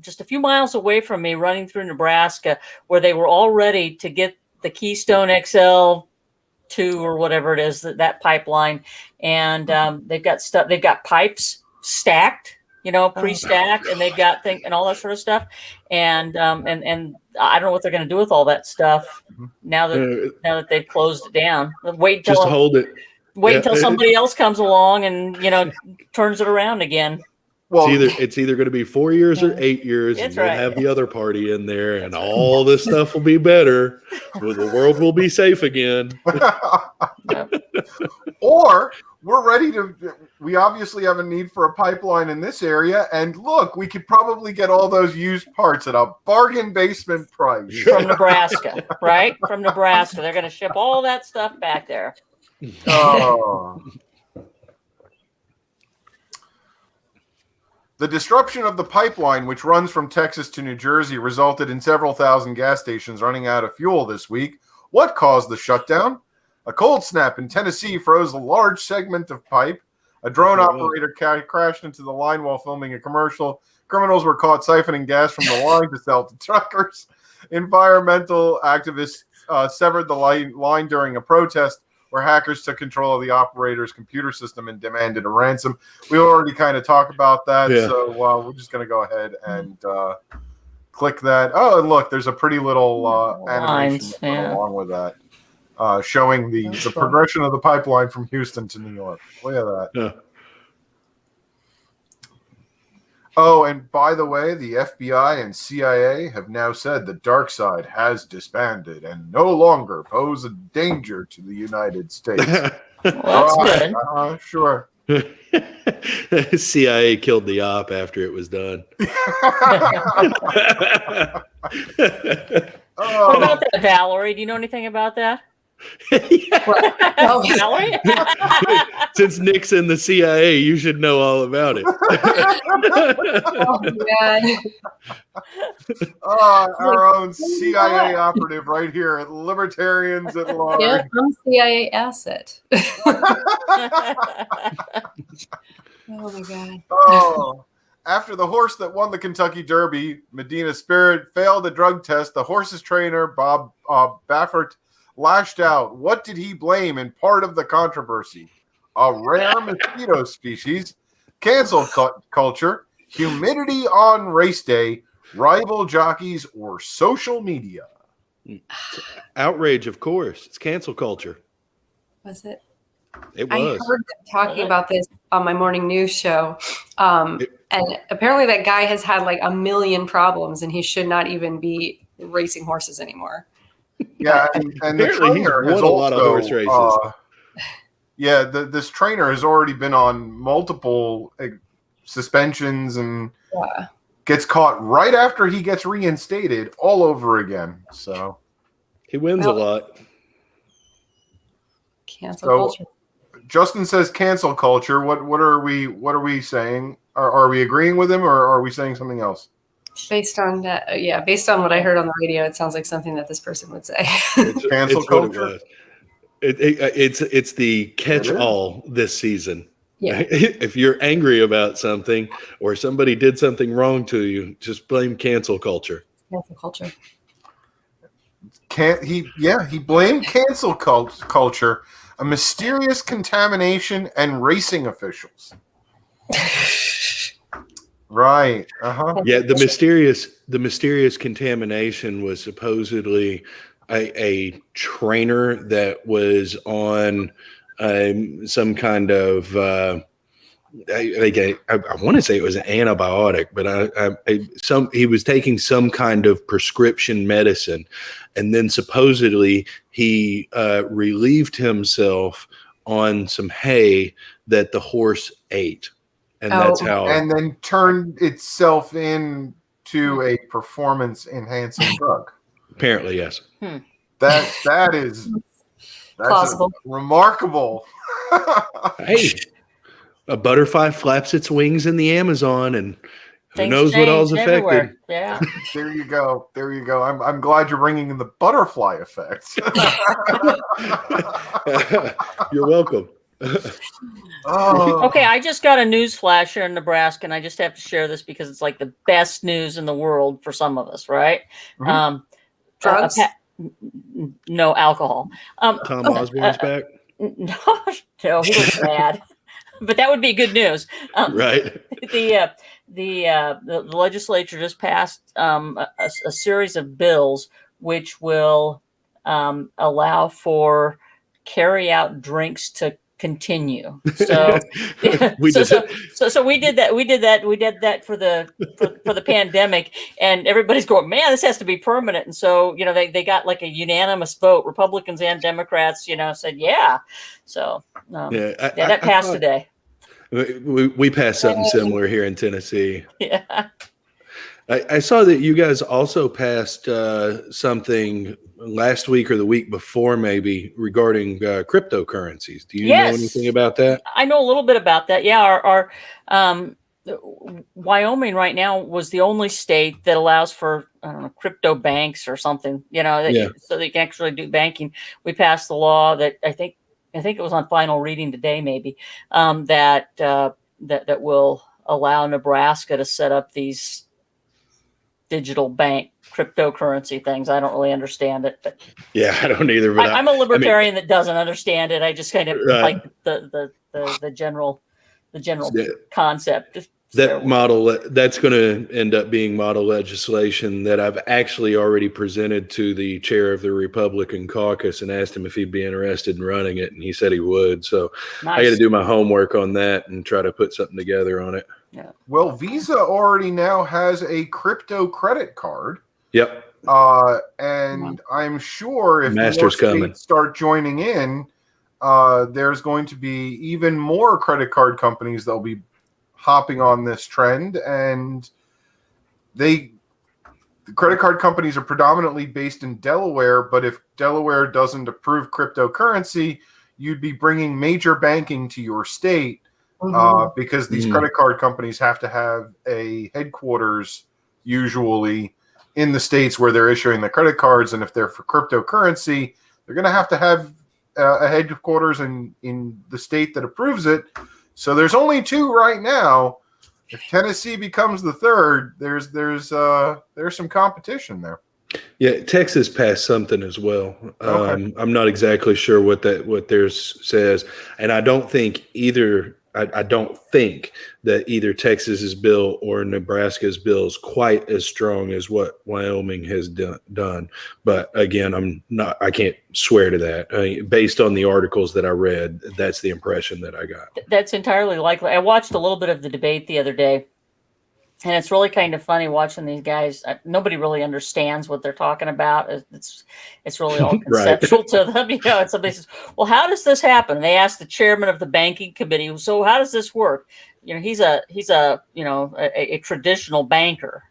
just a few miles away from me, running through Nebraska, where they were all ready to get the Keystone XL 2 or whatever it is, that pipeline, and they've got pipes stacked, pre-stacked, and they've got and all that sort of stuff, and I don't know what they're going to do with all that stuff now that they've closed it down. Wait until somebody else comes along and turns it around again. Well, it's either going to be 4 years or 8 years, and you'll have the other party in there, and all this stuff will be better. The world will be safe again. Or we're ready to. We obviously have a need for a pipeline in this area, and look, we could probably get all those used parts at a bargain basement price from Nebraska, right? From Nebraska, they're going to ship all that stuff back there. Oh. The disruption of the pipeline, which runs from Texas to New Jersey, resulted in several thousand gas stations running out of fuel this week. What caused the shutdown? A cold snap in Tennessee froze a large segment of pipe. A drone operator crashed into the line while filming a commercial. Criminals were caught siphoning gas from the line to sell to truckers. Environmental activists severed the line during a protest where hackers took control of the operator's computer system and demanded a ransom. We already kind of talked about that, so we're just going to go ahead and click that. Oh, and look, there's a pretty little animation along with that, showing the progression of the pipeline from Houston to New York. Look at that. Yeah. Oh, and by the way, the FBI and CIA have now said the dark side has disbanded and no longer pose a danger to the United States. Well, that's good. Sure. CIA killed the op after it was done. What about that, Valerie? Do you know anything about that? Valerie? Since Nick's in the CIA, you should know all about it. Our own CIA operative right here at Libertarians at Large. Yeah, I'm CIA asset. Oh my God. Oh. After the horse that won the Kentucky Derby, Medina Spirit, failed a drug test, the horse's trainer, Bob Baffert, lashed out. What did he blame in part of the controversy? A rare mosquito species, cancel culture, humidity on race day, rival jockeys, or social media? Outrage, of course. It's cancel culture. Was it? It I was. heard them talking about this on my morning news show. And apparently that guy has had like 1 million problems and he should not even be racing horses anymore. Yeah, and the trainer has won a lot of horse races. This trainer has already been on multiple suspensions and gets caught right after he gets reinstated all over again. So He wins a lot. Cancel So, culture. Justin says cancel culture. What are we saying? Are we agreeing with him, or are we saying something else? Based on that, based on what I heard on the radio, it sounds like something that this person would say. Cancel It's culture? what it was. It's the catch-all this season. Yeah. If you're angry about something or somebody did something wrong to you, just blame cancel culture. Cancel culture. He blamed cancel culture, a mysterious contamination, and racing officials. Right. Yeah, the mysterious contamination was supposedly a trainer that was on some kind of I want to say it was an antibiotic, but he was taking some kind of prescription medicine, and then supposedly he relieved himself on some hay that the horse ate. And that's how, and then turned itself into a performance-enhancing drug. Apparently, yes. That's plausible. Remarkable. Hey, a butterfly flaps its wings in the Amazon, and who Things knows what all's change affected? everywhere. Yeah. There you go. I'm glad you're bringing in the butterfly effect. You're welcome. Oh. Okay, I just got a news flash here in Nebraska, and I just have to share this because it's like the best news in the world for some of us, right? Mhm. Drugs? No alcohol. Tom Osborne's back, No, he was bad, but that would be good news. right? The legislature just passed a series of bills which will allow for carry-out drinks to continue. So We did so we did that. We did that for the pandemic, and everybody's going, man, this has to be permanent. And so they got like a unanimous vote. Republicans and Democrats said yeah. So that passed today. We passed something similar here in Tennessee. Yeah. I saw that you guys also passed something last week or the week before, maybe, regarding cryptocurrencies. Do you know anything about that? I know a little bit about that. Yeah, our Wyoming right now was the only state that allows for crypto banks or something. So they can actually do banking. We passed the law that I think it was on final reading today, maybe that will allow Nebraska to set up these digital bank cryptocurrency things. I don't really understand it, but yeah, I don't either. But I'm a libertarian that doesn't understand it. I just kind of like the general concept. That model, that's going to end up being model legislation that I've actually already presented to the chair of the Republican caucus and asked him if he'd be interested in running it, and he said he would. So nice. I got to do my homework on that and try to put something together on it. Yeah. Well, Visa already now has a crypto credit card. Yep. And I'm sure if Master's more coming. states start joining in, there's going to be even more credit card companies that'll be hopping on this trend, and the credit card companies are predominantly based in Delaware, but if Delaware doesn't approve cryptocurrency, you'd be bringing major banking to your state because these credit card companies have to have a headquarters usually in the states where they're issuing the credit cards, and if they're for cryptocurrency, they're going to have a headquarters in the state that approves it. So there's only two right now. If Tennessee becomes the third, there's some competition there. Yeah, Texas passed something as well. Okay. I'm not exactly sure what theirs says, and I don't think either. I don't think that either Texas's bill or Nebraska's bill is quite as strong as what Wyoming has done. But again, I can't swear to that. I mean, based on the articles that I read, that's the impression that I got. That's entirely likely. I watched a little bit of the debate the other day, and it's really kind of funny watching these guys. Nobody really understands what they're talking about. It's really all conceptual to them. And somebody says, well, how does this happen? And they ask the chairman of the banking committee, so how does this work? He's a traditional banker.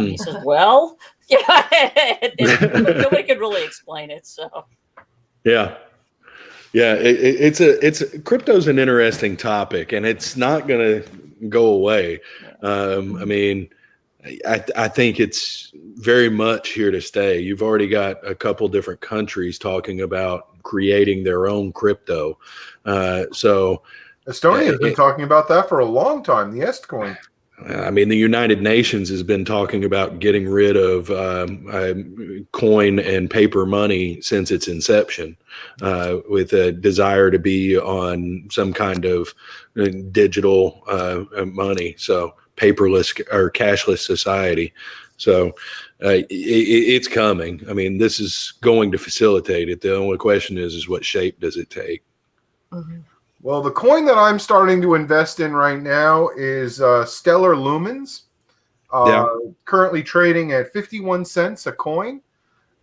He says, well, yeah, nobody could really explain it. So, yeah. Crypto's an interesting topic, and it's not going to go away. I mean, I think it's very much here to stay. You've already got a couple different countries talking about creating their own crypto. So Estonia has been talking about that for a long time, the Estcoin. I mean, the United Nations has been talking about getting rid of coin and paper money since its inception, with a desire to be on some kind of digital money, so paperless or cashless society. So it's coming. I mean, this is going to facilitate it. The only question is what shape does it take? Mm-hmm. Well, the coin that I'm starting to invest in right now is Stellar Lumens, currently trading at 51 cents a coin.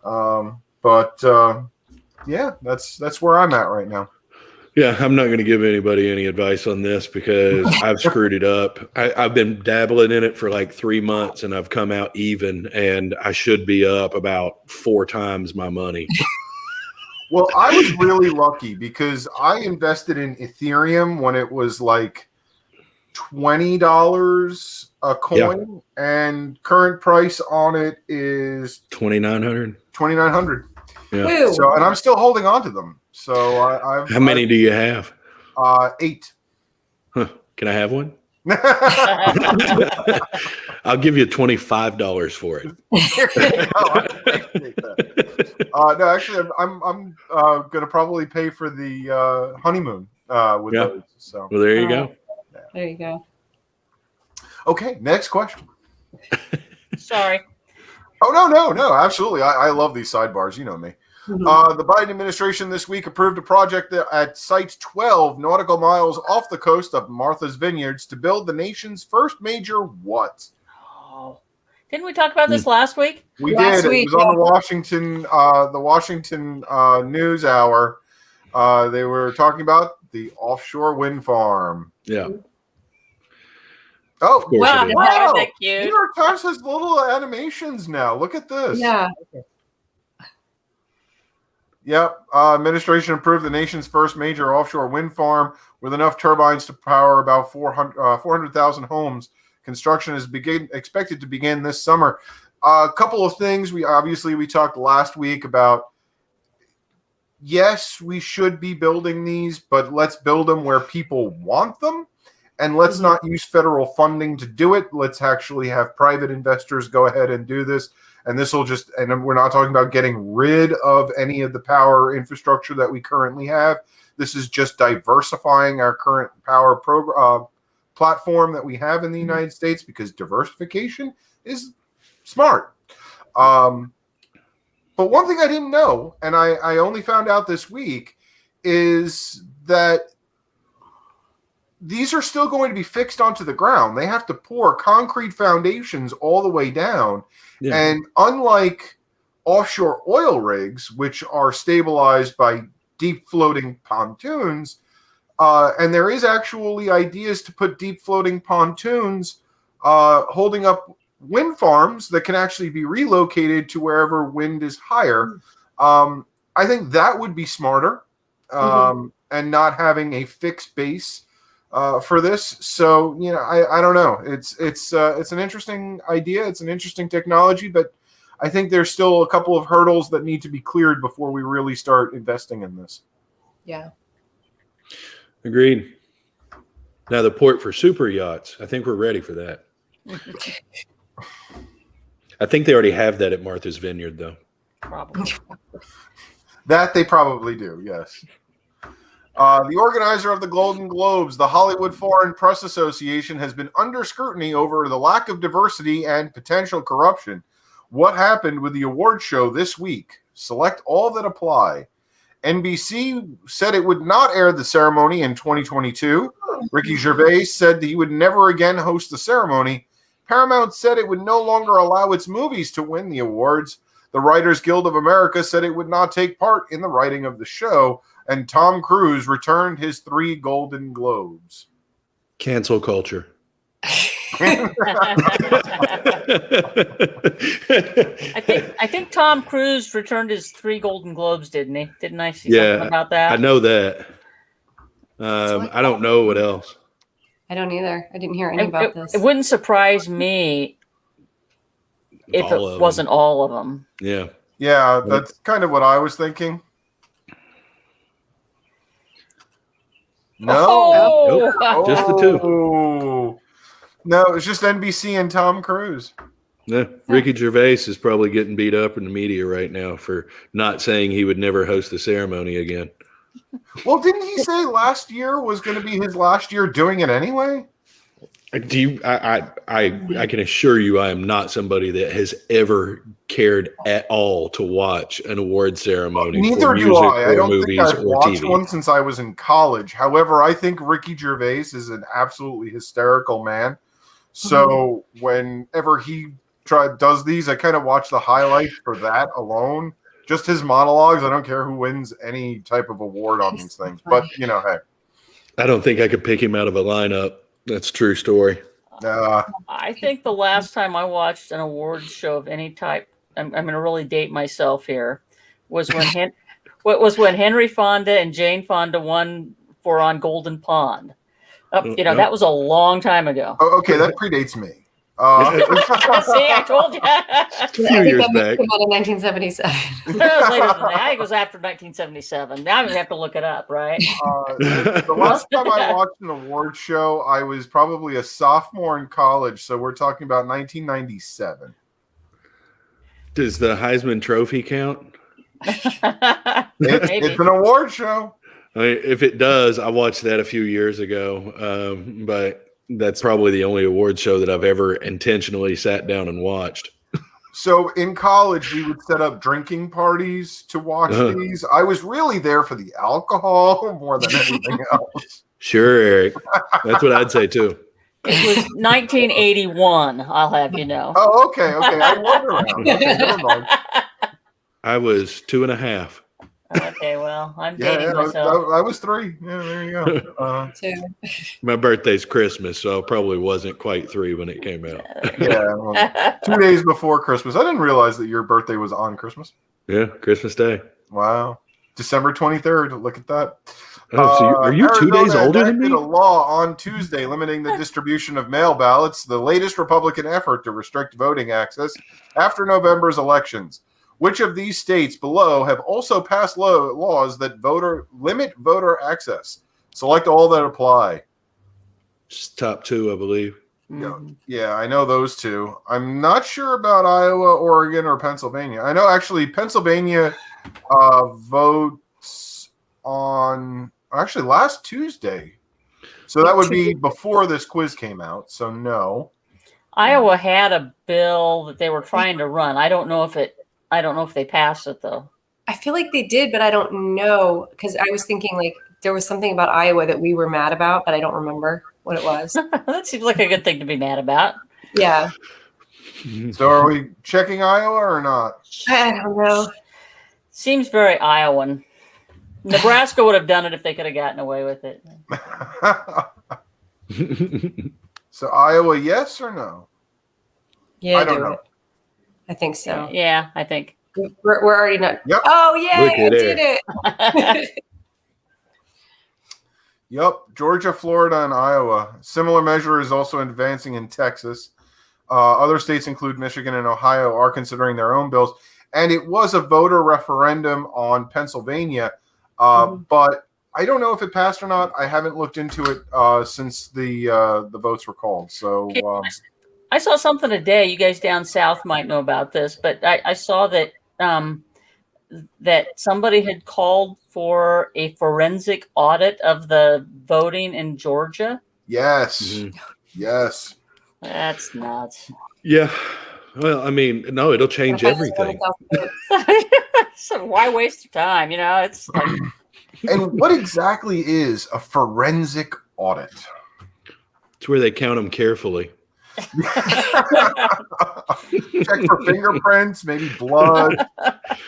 But that's where I'm at right now. Yeah, I'm not going to give anybody any advice on this because I've screwed it up. I've been dabbling in it for like 3 months, and I've come out even, and I should be up about 4 times my money. Well, I was really lucky because I invested in Ethereum when it was like $20 a coin, and current price on it is $2,900. Yeah. So, and I'm still holding on to them. So I've. How many do you have? 8. Huh. Can I have one? I'll give you $25 for it. I appreciate that. No, actually, I'm going to probably pay for the honeymoon with those. So, well, there you go. There you go. Okay, next question. sorry. Oh no, absolutely. I love these sidebars. You know me. Mm-hmm. The Biden administration this week approved a project at Site 12 nautical miles off the coast of Martha's Vineyards to build the nation's first major what? Oh, didn't we talk about this last week? We Last did. week, It was on the Washington News Hour. They were talking about the offshore wind farm. Yeah. Oh, Wow, wow. that cute. New York Times has little animations now. Look at this. Yeah. Yep. Administration approved the nation's first major offshore wind farm with enough turbines to power about 400,000 homes. Construction is expected to begin this summer. A couple of things. We talked last week about, yes, we should be building these, but let's build them where people want them. And let's not use federal funding to do it. Let's actually have private investors go ahead and do this. And this will and we're not talking about getting rid of any of the power infrastructure that we currently have. This is just diversifying our current power platform that we have in the United States, because diversification is smart. But one thing I didn't know, and I only found out this week, is that these are still going to be fixed onto the ground. They have to pour concrete foundations all the way down. Yeah. And unlike offshore oil rigs, which are stabilized by deep floating pontoons, and there is actually ideas to put deep floating pontoons holding up wind farms that can actually be relocated to wherever wind is higher. I think that would be smarter, and not having a fixed base for this. So, I don't know. It's an interesting idea. It's an interesting technology, but I think there's still a couple of hurdles that need to be cleared before we really start investing in this. Yeah. Agreed. Now the port for super yachts, I think we're ready for that. I think they already have that at Martha's Vineyard, though. Probably. That they probably do, yes. The organizer of the Golden Globes, the Hollywood Foreign Press Association, has been under scrutiny over the lack of diversity and potential corruption. What happened with the award show this week? Select all that apply. NBC said it would not air the ceremony in 2022. Ricky Gervais said that he would never again host the ceremony. Paramount said it would no longer allow its movies to win the awards. The Writers Guild of America said it would not take part in the writing of the show. And Tom Cruise returned his 3 Golden Globes. Cancel culture. I think Tom Cruise returned his 3 Golden Globes, didn't he? Didn't I see Yeah, something about that? I know that. I don't know what else. I don't either. I didn't hear any about this. It wouldn't surprise me if All it of wasn't all of them. Yeah. Yeah, that's kind of what I was thinking. No. Oh! Nope. Just the two. Oh. No, it's just NBC and Tom Cruise. Yeah. Ricky Gervais is probably getting beat up in the media right now for not saying he would never host the ceremony again. Well, didn't he say last year was going to be his last year doing it anyway? Do you, I can assure you I am not somebody that has ever cared at all to watch an award ceremony Neither for do music I. I or don't movies think I've or watched TV. one since I was in college. However, I think Ricky Gervais is an absolutely hysterical man. So whenever he does these, I kind of watch the highlights for that alone. Just his monologues. I don't care who wins any type of award on these things. But, you know, hey. I don't think I could pick him out of a lineup. That's a true story. I think the last time I watched an award show of any type, I'm going to really date myself here, was when Henry Fonda and Jane Fonda won for On Golden Pond. That was a long time ago. Oh, okay, that predates me. See, I told you. A few years back. Came out in 1977. It was later than that. I think it was after 1977. Now I'm going to have to look it up, right? The last time I watched an award show, I was probably a sophomore in college. So we're talking about 1997. Does the Heisman Trophy count? It's an award show. I mean, if it does, I watched that a few years ago, but that's probably the only award show that I've ever intentionally sat down and watched. So in college, we would set up drinking parties to watch these. I was really there for the alcohol more than anything else. Sure, Eric. That's what I'd say too. It was 1981, I'll have you know. Oh, okay. I wonder around. Okay, never mind. I was 2.5. Okay, well, I'm dating Yeah, myself. I was 3. Yeah, there you go. My birthday's Christmas, so I probably wasn't quite 3 when it came out. Yeah, well, 2 days before Christmas. I didn't realize that your birthday was on Christmas. Yeah, Christmas Day. Wow. December 23rd. Look at that. Oh, so are you 2 days older than me? A law on Tuesday limiting the distribution of mail ballots, the latest Republican effort to restrict voting access after November's elections. Which of these states below have also passed laws that limit voter access? Select all that apply. Just top 2, I believe. Yeah, I know those 2. I'm not sure about Iowa, Oregon, or Pennsylvania. I know actually Pennsylvania votes on last Tuesday. So that would be before this quiz came out. So no. Iowa had a bill that they were trying to run. I don't know if they passed it though. I feel like they did, but I don't know because I was thinking like there was something about Iowa that we were mad about, but I don't remember what it was. That seems like a good thing to be mad about. Yeah. So are we checking Iowa or not? I don't know. Seems very Iowan. Nebraska would have done it if they could have gotten away with it. So Iowa, yes or no? Yeah, I don't know. I think so. Yeah, I think. We're already not. Yep. Oh, yeah, I did it. Yep. Georgia, Florida, and Iowa. Similar measure is also advancing in Texas. Other states include Michigan and Ohio are considering their own bills. And it was a voter referendum on Pennsylvania. But I don't know if it passed or not. I haven't looked into it since the votes were called. So I saw something today. You guys down south might know about this, but I saw that that somebody had called for a forensic audit of the voting in Georgia. yes. Mhm. Yes. That's nuts. Yeah. Well, I mean, no, it'll change everything. So why waste your time? You know, it's like, And what exactly is a forensic audit? It's where they count them carefully. Check for fingerprints, maybe blood,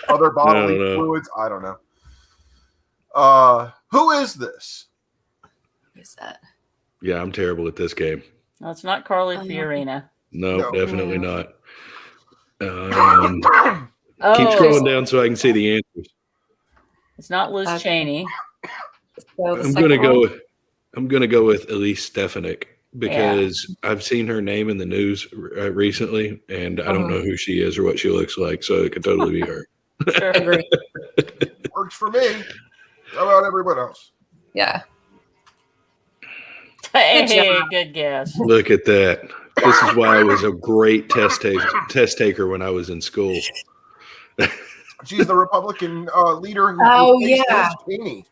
other bodily fluids. I don't know. Who is this? What is that? Yeah, I'm terrible at this game. No, it's not Carly Fiorina. No, No. definitely not. Keep Oh, scrolling down so I can see the answers. it's not Liz Okay. Cheney. So the I'm second gonna go one? with Elise Stefanik because I've seen her name in the news recently, and I don't know who she is or what she looks like, so it could totally be her. Sure. Agree. Works for me. How about everyone else? Yeah. Hey, good guess. Look at that. This is why I was a great test taker when I was in school. She's the Republican leader who Oh, replaced yeah. Liz Cheney.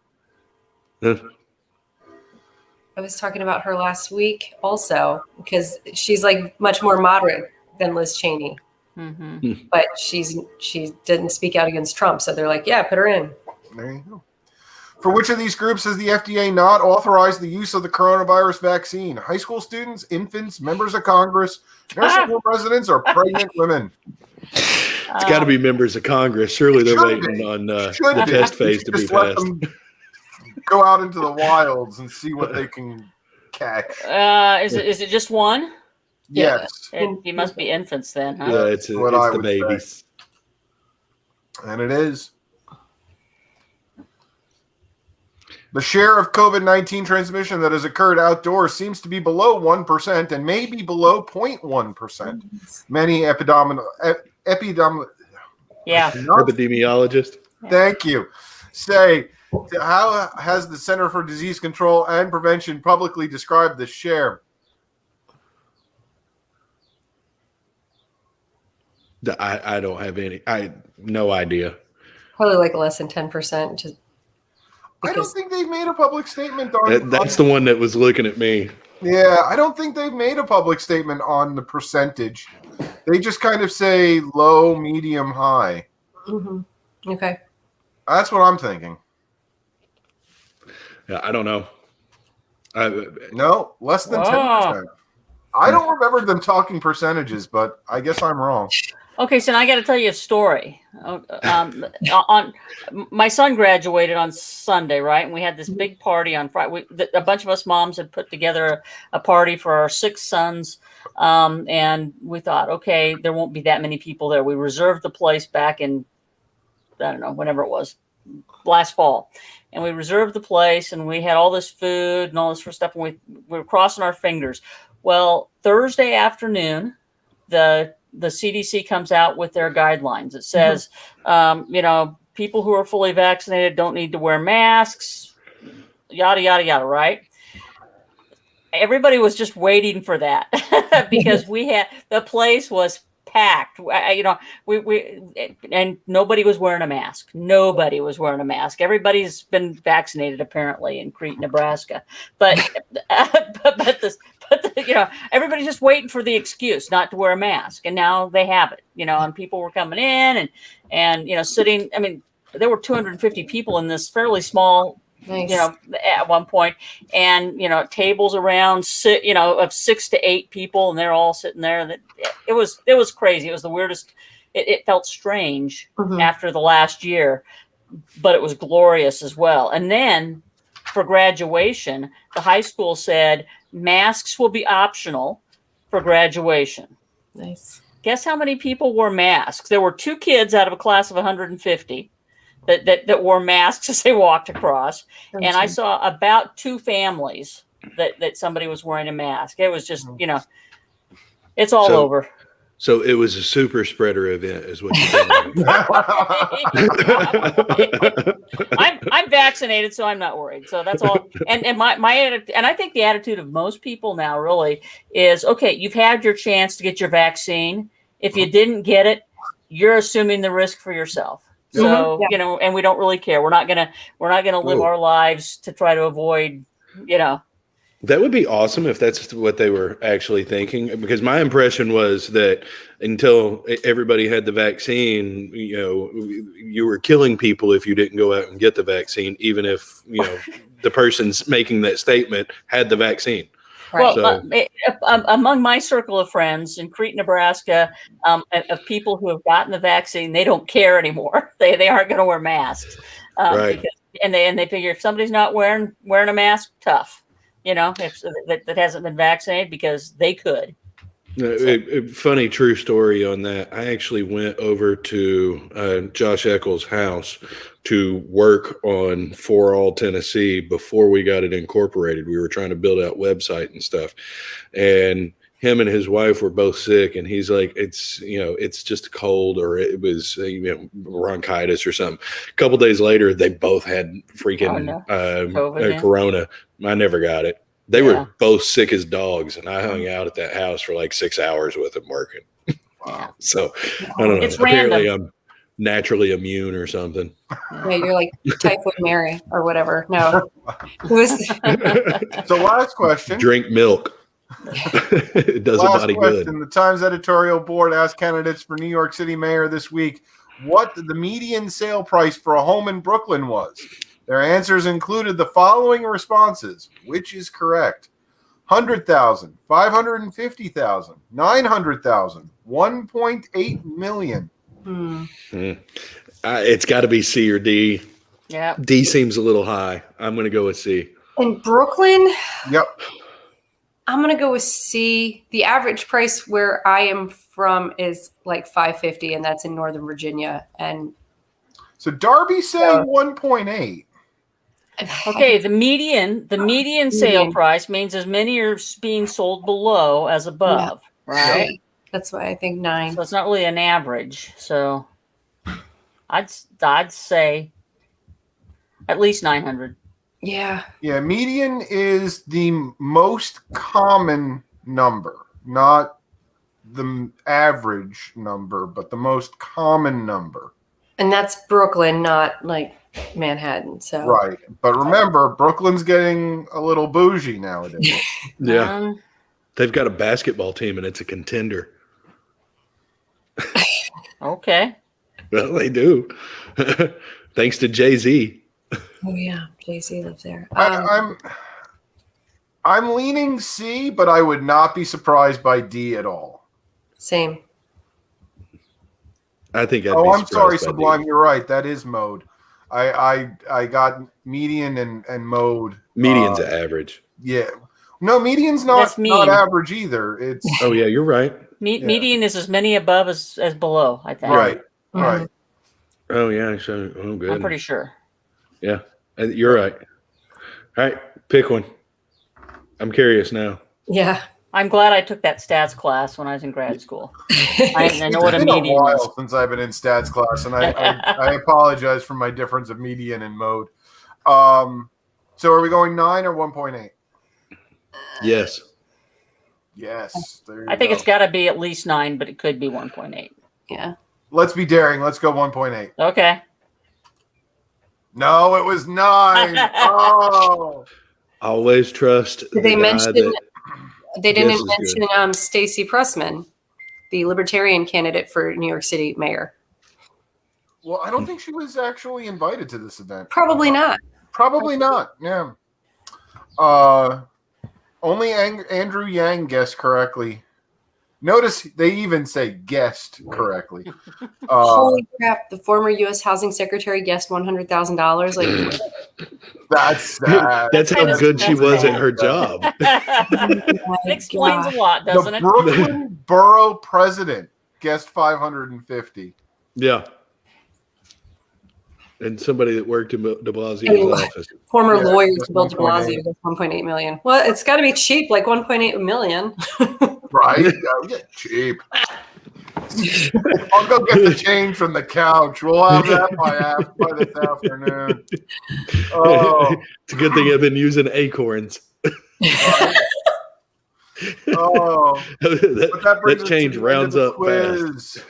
I was talking about her last week also because she's like much more moderate than Liz Cheney, but she didn't speak out against Trump. So they're like, yeah, put her in. There you go. For which of these groups has the FDA not authorized the use of the coronavirus vaccine? High school students, infants, members of Congress, nursing home residents, or pregnant women? It's got to be members of Congress. Surely they're waiting on the test phase to be Just let passed. them go out into the wilds and see what they can catch. Is it just one? Yes. He must be infants then, huh? Yeah, it's what I the would babies. And it is. The share of COVID-19 transmission that has occurred outdoors seems to be below 1% and may be below 0.1%. Many Epidemiologists. Thank you. Say, how has the Center for Disease Control and Prevention publicly described the share? I don't have no idea. Probably like less than 10%. Just I don't think they've made a public statement on That's the one that was looking at me. Yeah, I don't think they've made a public statement on the percentage. They just kind of say low, medium, high. Okay. That's what I'm thinking. Yeah, I don't know. No, less than 10%. I don't remember them talking percentages, but I guess I'm wrong. Okay, so now I got to tell you a story. On my son graduated on Sunday, right? And we had this big party on Friday. A bunch of us moms had put together a party for our 6 sons, and we thought, okay, there won't be that many people there. We reserved the place back in, I don't know, whenever it was, last fall, and we reserved the place, and we had all this food and all this stuff, and we were crossing our fingers. Well, Thursday afternoon, the CDC comes out with their guidelines. It says, people who are fully vaccinated don't need to wear masks, yada, yada, yada, right? Everybody was just waiting for that because the place was packed. And nobody was wearing a mask. Nobody was wearing a mask. Everybody's been vaccinated apparently in Crete, Nebraska, but everybody's just waiting for the excuse not to wear a mask, and now they have it. And people were coming in and sitting. I mean, there were 250 people in this fairly small. Nice. At one point, and tables around, of 6 to 8 people, and they're all sitting there. It was crazy. It was the weirdest. It felt strange after the last year, but it was glorious as well. And then for graduation, the high school said masks will be optional for graduation. Nice. Guess how many people wore masks? There were 2 kids out of a class of 150. That wore masks as they walked across. And I saw about 2 families that somebody was wearing a mask. It was just, it's all over. So it was a super spreader event is what you're saying. I'm vaccinated, so I'm not worried. So that's all. And my attitude, and I think the attitude of most people now really is, okay, you've had your chance to get your vaccine. If you didn't get it, you're assuming the risk for yourself. So, and we don't really care. We're not gonna live our lives to try to avoid, That would be awesome if that's what they were actually thinking, because my impression was that until everybody had the vaccine, you were killing people if you didn't go out and get the vaccine, even if, the person's making that statement had the vaccine. Right. Well, among my circle of friends in Crete, Nebraska, of people who have gotten the vaccine, they don't care anymore. They aren't going to wear masks, right? And they figure if somebody's not wearing a mask, tough, that hasn't been vaccinated because they could. Funny true story on that. I actually went over to Josh Eakle's house to work on For All Tennessee before we got it incorporated. We were trying to build out website and stuff, and him and his wife were both sick, and he's like, it's just a cold, or it was bronchitis or something. A couple days later, they both had freaking corona. I never got it. They were both sick as dogs, and I hung out at that house for like 6 hours with them working. Wow. So I don't know. It's Apparently random. I'm naturally immune or something. Yeah, you're like Typhoid Mary or whatever. No. It was So last question. Drink milk. It does a body good. The Times editorial board asked candidates for New York City mayor this week what the median sale price for a home in Brooklyn was. Their answers included the following responses. Which is correct? 100,000, 550,000, 900,000, 1.8 million. It's got to be C or D. Yeah. D seems a little high. I'm going to go with C. in Brooklyn. Yep. I'm going to go with C. The average price where I am from is like $550, and that's in Northern Virginia. And so Darby's saying 1.8. Okay, the median sale price means as many are being sold below as above, right? That's why I think 9. So it's not really an average. So I'd say at least 900. Yeah. Yeah, median is the most common number, not the average number, but the most common number. And that's Brooklyn, not like Manhattan. So right. But remember, Brooklyn's getting a little bougie nowadays. Yeah. They've got a basketball team and it's a contender. Okay. Well, they do. Thanks to Jay-Z. Oh yeah, Jay-Z lives there. I'm leaning C, but I would not be surprised by D at all. Same. I think I'm sorry, Sublime. You're right. That is mode. I got median and mode. Median's average. Yeah. No, median's not average either. It's Oh yeah, you're right. Median is as many above as below, I think. Right. Right. Oh yeah. So good. I'm pretty sure. Yeah, you're right. All right, pick one. I'm curious now. Yeah. I'm glad I took that stats class when I was in grad school. I know what a median is. It's been a while since I've been in stats class, and I apologize for my difference of median and mode. So are we going 9 or 1.8? Yes. Yes. I think it's got to be at least 9, but it could be 1.8. Yeah. Let's be daring. Let's go 1.8. Okay. No, it was 9. Oh. Always trust. Did they mention? They didn't mention Stacey Pressman, the Libertarian candidate for New York City mayor. Well, I don't think she was actually invited to this event. Probably not. Probably not. Yeah. Only Andrew Yang guessed correctly. Notice they even say guessed correctly. Holy crap! The former U.S. Housing Secretary guessed $100,000. Like that's how good she was at her job. It explains a lot, doesn't it? The Brooklyn Borough President guessed 550. Yeah. And somebody that worked in de Blasio's office. Former lawyer to Bill de Blasio gets $1.8 million. Well, it's got to be cheap, like $1.8 million. Right? Yeah, cheap. I'll go get the change from the couch. We'll have that by this afternoon. Oh. It's a good thing I've been using acorns. Oh, that change rounds up fast.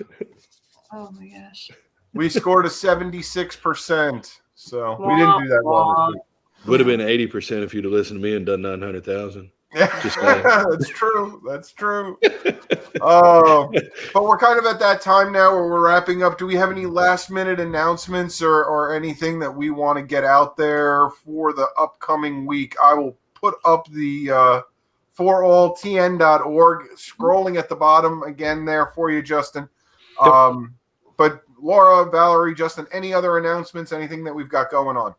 Oh my gosh. We scored a 76%, so we didn't do that well. Would have been 80% if you'd have listened to me and done 900,000. That's true. That's true. But we're kind of at that time now where we're wrapping up. Do we have any last minute announcements or anything that we want to get out there for the upcoming week? I will put up the foralltn.org scrolling at the bottom again there for you, Justin. But Laura, Valerie, Justin, any other announcements, anything that we've got going on?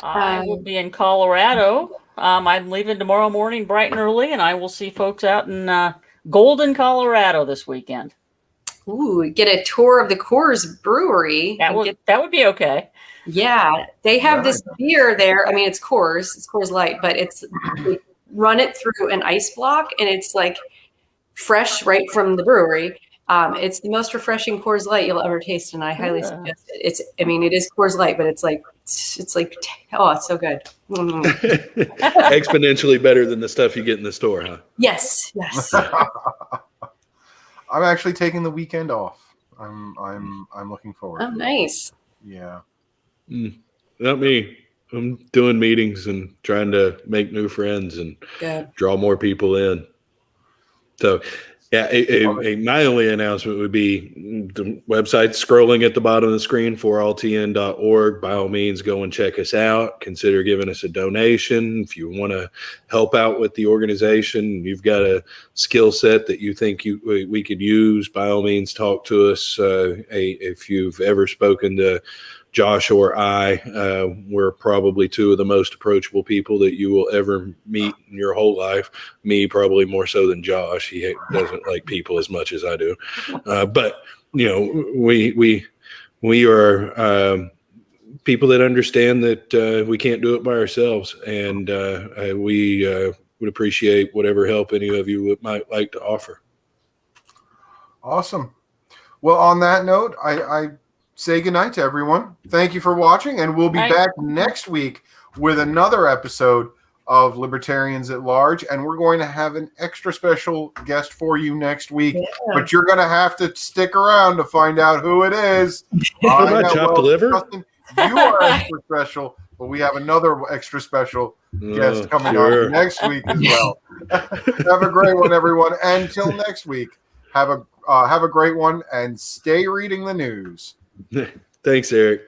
I will be in Colorado. I'm leaving tomorrow morning bright and early, and I will see folks out in Golden, Colorado this weekend. Ooh, get a tour of the Coors Brewery. That would be okay. Yeah, they have this beer there. I mean, it's Coors Light, but they run it through an ice block, and it's like fresh right from the brewery. It's the most refreshing Coors Light you'll ever taste, and I highly suggest it. It is Coors Light, but it's like it's so good. Exponentially better than the stuff you get in the store, huh? Yes. I'm actually taking the weekend off. I'm looking forward. Oh, nice. Yeah. Not me. I'm doing meetings and trying to make new friends and draw more people in. So, yeah, my only announcement would be the website scrolling at the bottom of the screen, foralltn.org. By all means, go and check us out. Consider giving us a donation. If you want to help out with the organization, you've got a skill set that you think we could use, by all means, talk to us. If you've ever spoken to Josh or I, we're probably two of the most approachable people that you will ever meet in your whole life. Me, probably more so than Josh. He doesn't like people as much as I do. But, we are people that understand that we can't do it by ourselves. And we would appreciate whatever help any of you might like to offer. Awesome. Well, on that note, I say goodnight to everyone. Thank you for watching, and we'll be back next week with another episode of Libertarians at Large, and we're going to have an extra special guest for you next week, but you're going to have to stick around to find out who it is. Chopped liver? Justin, you are extra special, but we have another extra special guest coming on next week as well. Have a great one, everyone. Until next week, have a great one, and stay reading the news. Thanks, Eric.